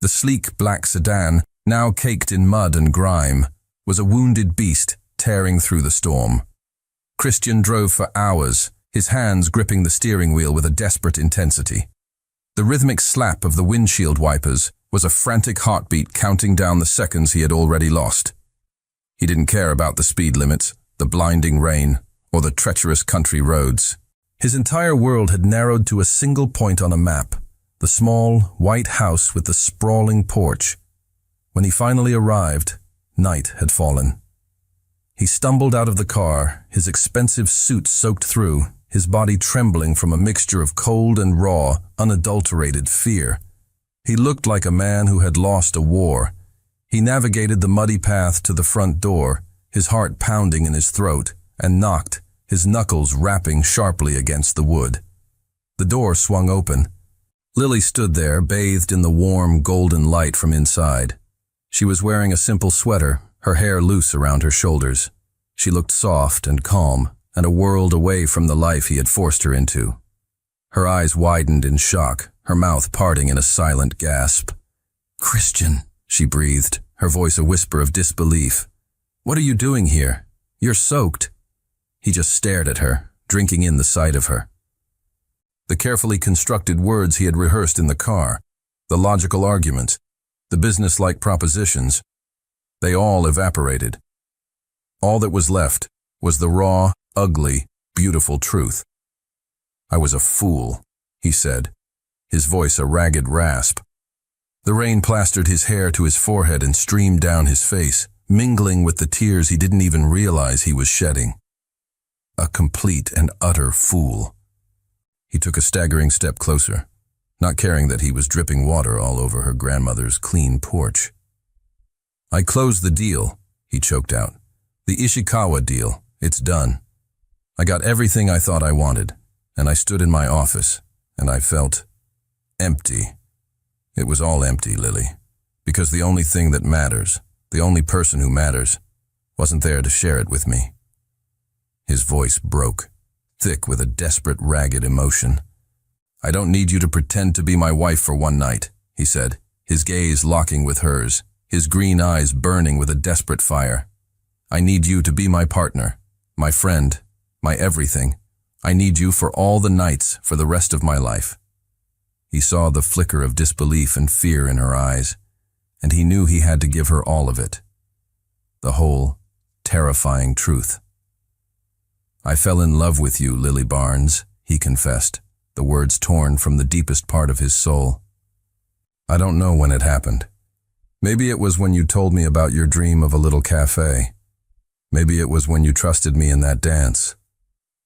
The sleek black sedan, now caked in mud and grime, was a wounded beast tearing through the storm. Christian drove for hours, his hands gripping the steering wheel with a desperate intensity. The rhythmic slap of the windshield wipers was a frantic heartbeat counting down the seconds he had already lost. He didn't care about the speed limits, the blinding rain, or the treacherous country roads. His entire world had narrowed to a single point on a map, the small, white house with the sprawling porch. When he finally arrived, night had fallen. He stumbled out of the car, his expensive suit soaked through, his body trembling from a mixture of cold and raw, unadulterated fear. He looked like a man who had lost a war. He navigated the muddy path to the front door, his heart pounding in his throat, and knocked, his knuckles rapping sharply against the wood. The door swung open. Lily stood there, bathed in the warm, golden light from inside. She was wearing a simple sweater, her hair loose around her shoulders. She looked soft and calm, and a world away from the life he had forced her into. Her eyes widened in shock, her mouth parting in a silent gasp. "Christian," she breathed, her voice a whisper of disbelief. "What are you doing here? You're soaked." He just stared at her, drinking in the sight of her. The carefully constructed words he had rehearsed in the car, the logical arguments, the business-like propositions, they all evaporated. All that was left was the raw, ugly, beautiful truth. "I was a fool," he said, his voice a ragged rasp. The rain plastered his hair to his forehead and streamed down his face, mingling with the tears he didn't even realize he was shedding. A complete and utter fool. He took a staggering step closer, not caring that he was dripping water all over her grandmother's clean porch. "I closed the deal," he choked out. "The Ishikawa deal. It's done. I got everything I thought I wanted, and I stood in my office, and I felt empty. It was all empty, Lily, because the only thing that matters, the only person who matters, wasn't there to share it with me." His voice broke, thick with a desperate, ragged emotion. "I don't need you to pretend to be my wife for one night," he said, his gaze locking with hers, his green eyes burning with a desperate fire. "I need you to be my partner, my friend, my everything. I need you for all the nights for the rest of my life." He saw the flicker of disbelief and fear in her eyes, and he knew he had to give her all of it. The whole, terrifying truth. "I fell in love with you, Lily Barnes," he confessed, the words torn from the deepest part of his soul. "I don't know when it happened. Maybe it was when you told me about your dream of a little cafe. Maybe it was when you trusted me in that dance.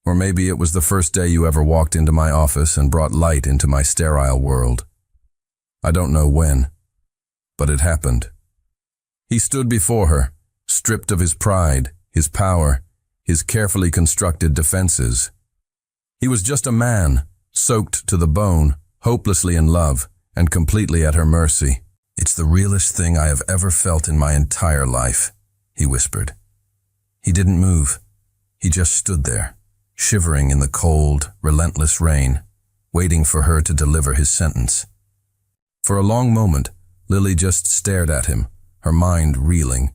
Or maybe it was the first day you ever walked into my office and brought light into my sterile world. I don't know when, but it happened." He stood before her, stripped of his pride, his power, his carefully constructed defenses. He was just a man, soaked to the bone, hopelessly in love, and completely at her mercy. "It's the realest thing I have ever felt in my entire life," he whispered. He didn't move. He just stood there, shivering in the cold, relentless rain, waiting for her to deliver his sentence. For a long moment, Lily just stared at him, her mind reeling.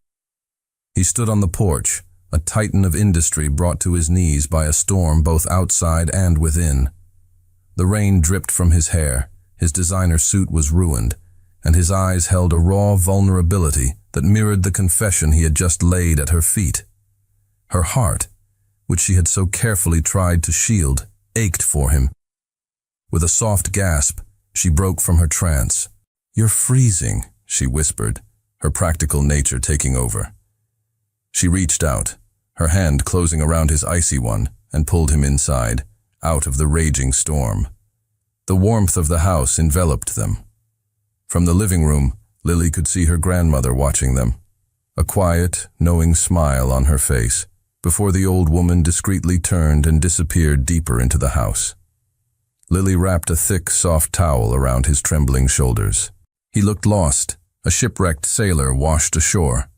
He stood on the porch, a titan of industry brought to his knees by a storm both outside and within. The rain dripped from his hair, his designer suit was ruined, and his eyes held a raw vulnerability that mirrored the confession he had just laid at her feet. Her heart, which she had so carefully tried to shield, ached for him. With a soft gasp, she broke from her trance. "You're freezing," she whispered, her practical nature taking over. She reached out, her hand closing around his icy one, and pulled him inside, out of the raging storm. The warmth of the house enveloped them. From the living room, Lily could see her grandmother watching them, a quiet, knowing smile on her face, before the old woman discreetly turned and disappeared deeper into the house. Lily wrapped a thick, soft towel around his trembling shoulders. He looked lost, a shipwrecked sailor washed ashore.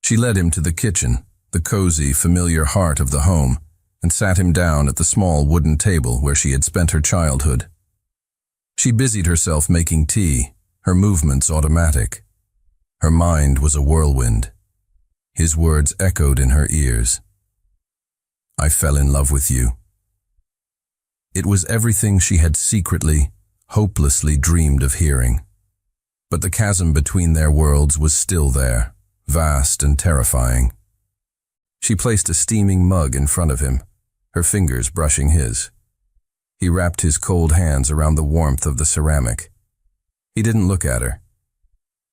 She led him to the kitchen, the cozy, familiar heart of the home, and sat him down at the small wooden table where she had spent her childhood. She busied herself making tea, her movements automatic. Her mind was a whirlwind. His words echoed in her ears. "I fell in love with you." It was everything she had secretly, hopelessly dreamed of hearing. But the chasm between their worlds was still there, vast and terrifying. She placed a steaming mug in front of him, her fingers brushing his. He wrapped his cold hands around the warmth of the ceramic. He didn't look at her.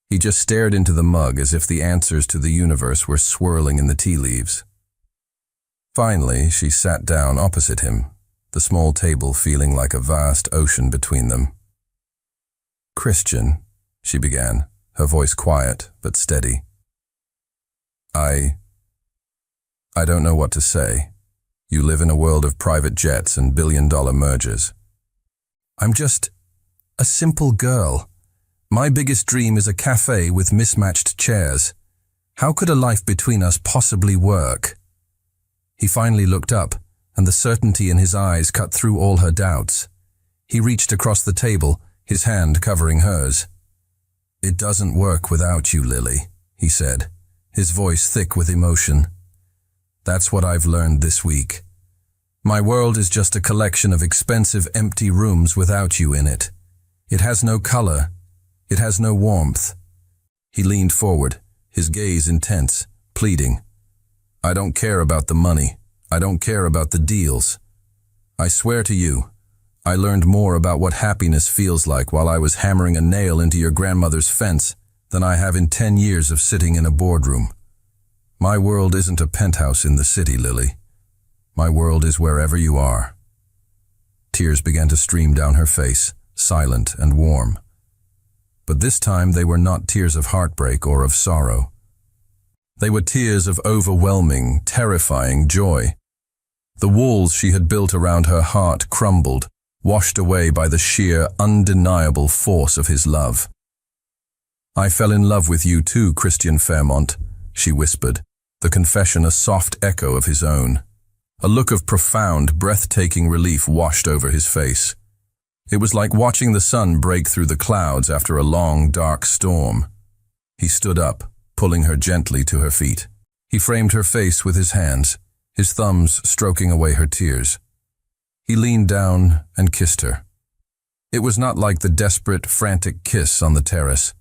He just stared into the mug as if the answers to the universe were swirling in the tea leaves. Finally, she sat down opposite him, the small table feeling like a vast ocean between them. "Christian," she began, her voice quiet but steady. I don't know what to say. You live in a world of private jets and billion-dollar mergers. I'm just a simple girl. My biggest dream is a cafe with mismatched chairs. How could a life between us possibly work? He finally looked up, and the certainty in his eyes cut through all her doubts. He reached across the table, his hand covering hers. It doesn't work without you, Lily, he said, his voice thick with emotion. That's what I've learned this week. My world is just a collection of expensive empty rooms without you in it. It has no color. It has no warmth. He leaned forward, his gaze intense, pleading. I don't care about the money. I don't care about the deals. I swear to you, I learned more about what happiness feels like while I was hammering a nail into your grandmother's fence than I have in 10 years of sitting in a boardroom. My world isn't a penthouse in the city, Lily. My world is wherever you are. Tears began to stream down her face, silent and warm. But this time they were not tears of heartbreak or of sorrow. They were tears of overwhelming, terrifying joy. The walls she had built around her heart crumbled, washed away by the sheer, undeniable force of his love. I fell in love with you too, Christian Fairmont, she whispered, the confession a soft echo of his own. A look of profound, breathtaking relief washed over his face. It was like watching the sun break through the clouds after a long, dark storm. He stood up, pulling her gently to her feet. He framed her face with his hands, his thumbs stroking away her tears. He leaned down and kissed her. It was not like the desperate, frantic kiss on the terrace.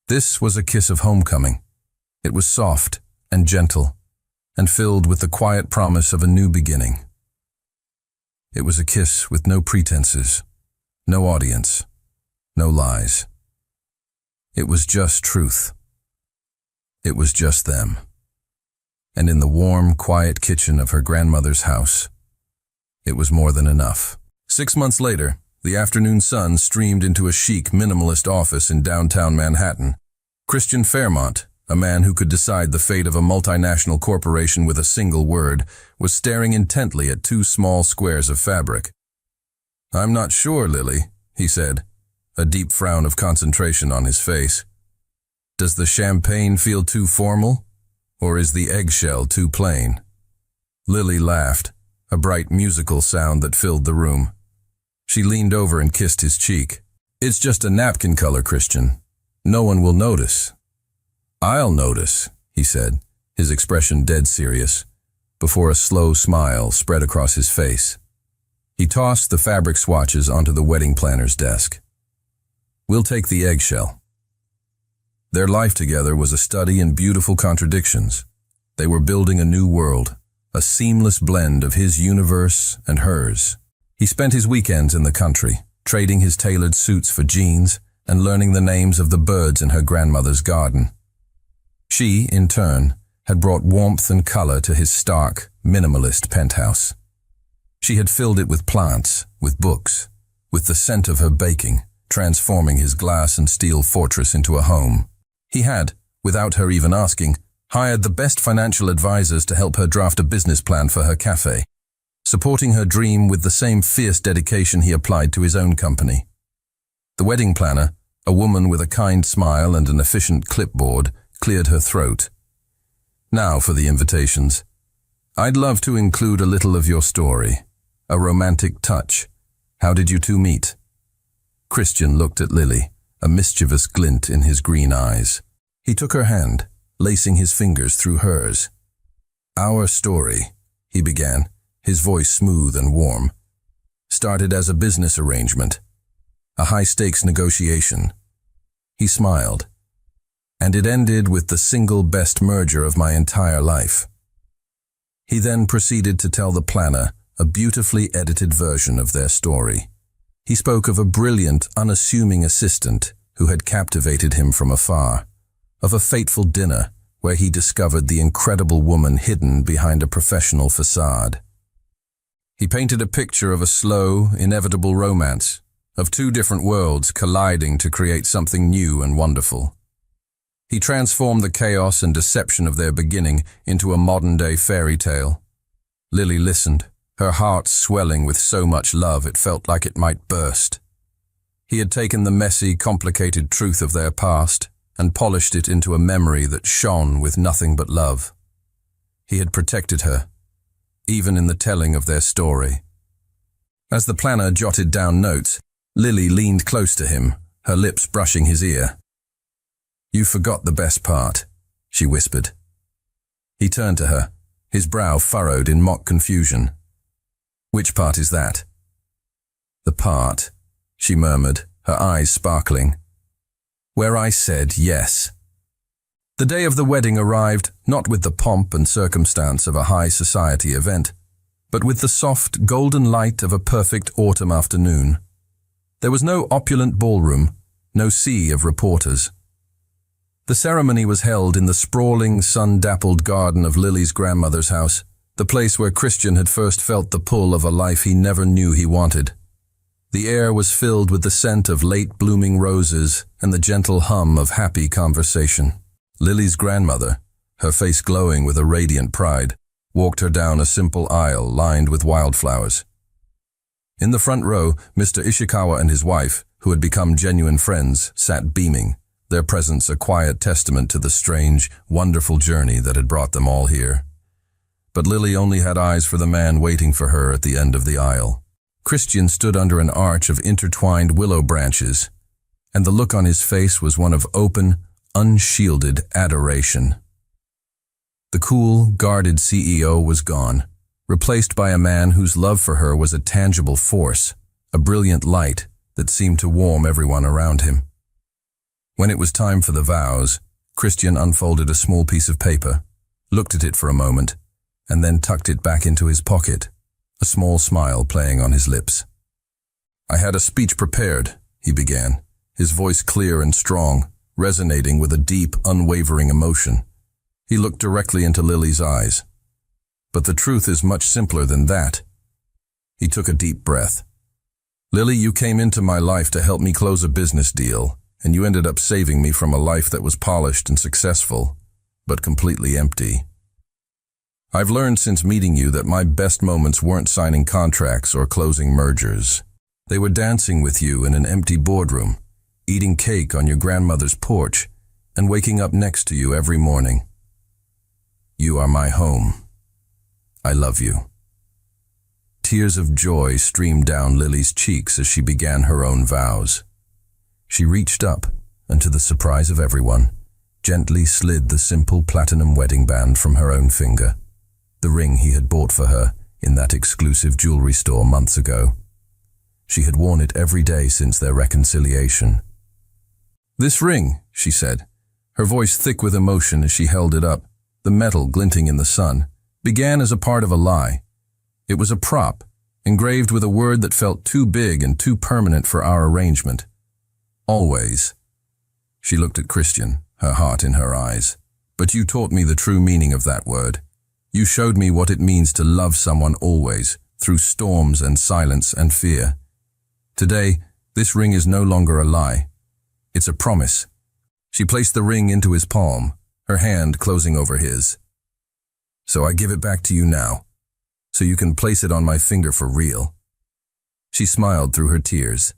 This was a kiss of homecoming. It was soft and gentle, and filled with the quiet promise of a new beginning. It was a kiss with no pretenses, no audience, no lies. It was just truth. It was just them. And in the warm, quiet kitchen of her grandmother's house, it was more than enough. 6 months later, the afternoon sun streamed into a chic, minimalist office in downtown Manhattan. Christian Fairmont, a man who could decide the fate of a multinational corporation with a single word, was staring intently at 2 small squares of fabric. I'm not sure, Lily, he said, a deep frown of concentration on his face. Does the champagne feel too formal, or is the eggshell too plain? Lily laughed, a bright musical sound that filled the room. She leaned over and kissed his cheek. It's just a napkin color, Christian. No one will notice. I'll notice, he said, his expression dead serious, before a slow smile spread across his face. He tossed the fabric swatches onto the wedding planner's desk. We'll take the eggshell. Their life together was a study in beautiful contradictions. They were building a new world, a seamless blend of his universe and hers. He spent his weekends in the country, trading his tailored suits for jeans and learning the names of the birds in her grandmother's garden. She, in turn, had brought warmth and color to his stark, minimalist penthouse. She had filled it with plants, with books, with the scent of her baking, transforming his glass and steel fortress into a home. He had, without her even asking, hired the best financial advisors to help her draft a business plan for her cafe, supporting her dream with the same fierce dedication he applied to his own company. The wedding planner, a woman with a kind smile and an efficient clipboard, cleared her throat. Now for the invitations. I'd love to include a little of your story, a romantic touch. How did you two meet? Christian looked at Lily, a mischievous glint in his green eyes. He took her hand, lacing his fingers through hers. Our story, he began, his voice smooth and warm, started as a business arrangement, a high-stakes negotiation. He smiled. And it ended with the single best merger of my entire life. He then proceeded to tell the planner a beautifully edited version of their story. He spoke of a brilliant, unassuming assistant who had captivated him from afar, of a fateful dinner where he discovered the incredible woman hidden behind a professional facade. He painted a picture of a slow, inevitable romance, of two different worlds colliding to create something new and wonderful. He transformed the chaos and deception of their beginning into a modern-day fairy tale. Lily listened, her heart swelling with so much love it felt like it might burst. He had taken the messy, complicated truth of their past and polished it into a memory that shone with nothing but love. He had protected her, even in the telling of their story. As the planner jotted down notes, Lily leaned close to him, her lips brushing his ear. "You forgot the best part," she whispered. He turned to her, his brow furrowed in mock confusion. "Which part is that?" "The part," she murmured, her eyes sparkling, "where I said yes." The day of the wedding arrived, not with the pomp and circumstance of a high society event, but with the soft, golden light of a perfect autumn afternoon. There was no opulent ballroom, no sea of reporters. The ceremony was held in the sprawling, sun-dappled garden of Lily's grandmother's house, the place where Christian had first felt the pull of a life he never knew he wanted. The air was filled with the scent of late-blooming roses and the gentle hum of happy conversation. Lily's grandmother, her face glowing with a radiant pride, walked her down a simple aisle lined with wildflowers. In the front row, Mr. Ishikawa and his wife, who had become genuine friends, sat beaming, their presence a quiet testament to the strange, wonderful journey that had brought them all here. But Lily only had eyes for the man waiting for her at the end of the aisle. Christian stood under an arch of intertwined willow branches, and the look on his face was one of open, unshielded adoration. The cool, guarded CEO was gone, replaced by a man whose love for her was a tangible force, a brilliant light that seemed to warm everyone around him. When it was time for the vows, Christian unfolded a small piece of paper, looked at it for a moment, and then tucked it back into his pocket, a small smile playing on his lips. "I had a speech prepared," he began, his voice clear and strong, resonating with a deep, unwavering emotion. He looked directly into Lily's eyes. "But the truth is much simpler than that." He took a deep breath. "Lily, you came into my life to help me close a business deal, and you ended up saving me from a life that was polished and successful, but completely empty. I've learned since meeting you that my best moments weren't signing contracts or closing mergers. They were dancing with you in an empty boardroom, eating cake on your grandmother's porch, and waking up next to you every morning. You are my home. I love you." Tears of joy streamed down Lily's cheeks as she began her own vows. She reached up, and to the surprise of everyone, gently slid the simple platinum wedding band from her own finger, the ring he had bought for her in that exclusive jewelry store months ago. She had worn it every day since their reconciliation. "This ring," she said, her voice thick with emotion as she held it up, the metal glinting in the sun, began as a part of a lie. It was a prop, engraved with a word that felt too big and too permanent for our arrangement. Always. She looked at Christian, her heart in her eyes. "But you taught me the true meaning of that word. You showed me what it means to love someone always, through storms and silence and fear. Today, this ring is no longer a lie. It's a promise." She placed the ring into his palm, her hand closing over his. "So I give it back to you now, so you can place it on my finger for real." She smiled through her tears.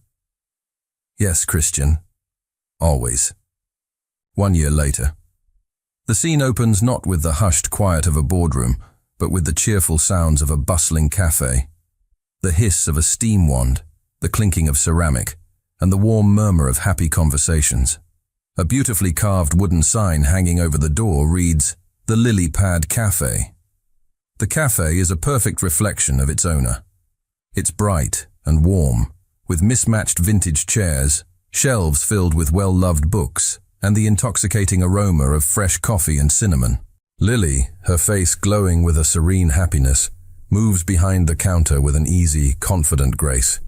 "Yes, Christian. Always." 1 year later. The scene opens not with the hushed quiet of a boardroom, but with the cheerful sounds of a bustling cafe. The hiss of a steam wand, the clinking of ceramic, and the warm murmur of happy conversations. A beautifully carved wooden sign hanging over the door reads, "The Lily Pad Cafe." The cafe is a perfect reflection of its owner. It's bright and warm, with mismatched vintage chairs, shelves filled with well-loved books, and the intoxicating aroma of fresh coffee and cinnamon. Lily, her face glowing with a serene happiness, moves behind the counter with an easy, confident grace.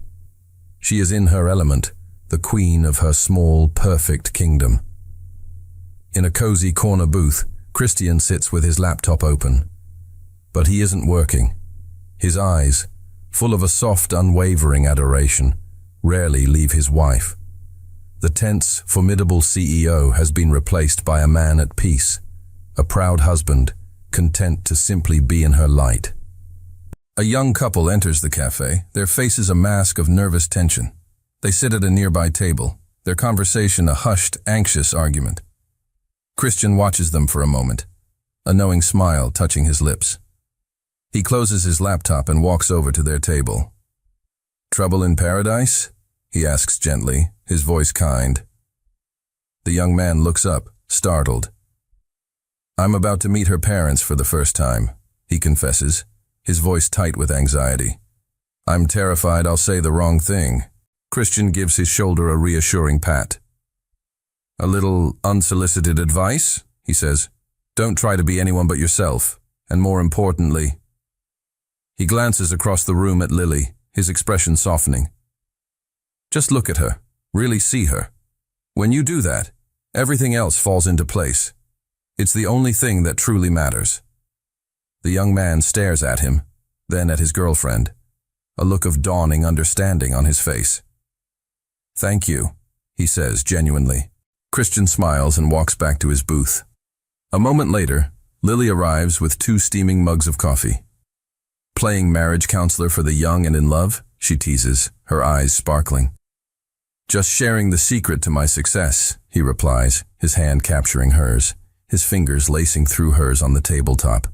She is in her element, the queen of her small, perfect kingdom. In a cozy corner booth, Christian sits with his laptop open. But he isn't working. His eyes, full of a soft, unwavering adoration, rarely leave his wife. The tense, formidable CEO has been replaced by a man at peace, a proud husband, content to simply be in her light. A young couple enters the cafe, their faces a mask of nervous tension. They sit at a nearby table, their conversation a hushed, anxious argument. Christian watches them for a moment, a knowing smile touching his lips. He closes his laptop and walks over to their table. "Trouble in paradise?" he asks gently, his voice kind. The young man looks up, startled. "I'm about to meet her parents for the first time," he confesses, his voice tight with anxiety. "I'm terrified I'll say the wrong thing." Christian gives his shoulder a reassuring pat. "A little unsolicited advice?" he says. "Don't try to be anyone but yourself, and more importantly..." He glances across the room at Lily, his expression softening. "Just look at her, really see her. When you do that, everything else falls into place. It's the only thing that truly matters." The young man stares at him, then at his girlfriend, a look of dawning understanding on his face. "Thank you," he says genuinely. Christian smiles and walks back to his booth. A moment later, Lily arrives with 2 steaming mugs of coffee. "Playing marriage counselor for the young and in love?" she teases, her eyes sparkling. "Just sharing the secret to my success," he replies, his hand capturing hers, his fingers lacing through hers on the tabletop.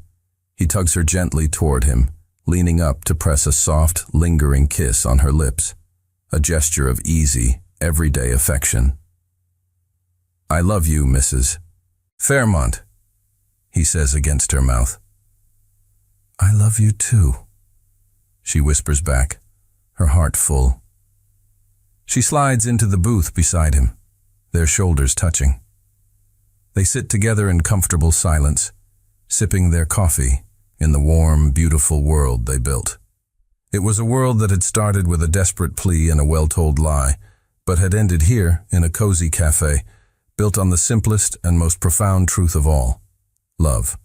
He tugs her gently toward him, leaning up to press a soft, lingering kiss on her lips, a gesture of easy, everyday affection. "I love you, Mrs. Fairmont," he says against her mouth. "I love you too," she whispers back, her heart full. She slides into the booth beside him, their shoulders touching. They sit together in comfortable silence, sipping their coffee in the warm, beautiful world they built. It was a world that had started with a desperate plea and a well-told lie, but had ended here in a cozy cafe, built on the simplest and most profound truth of all: love.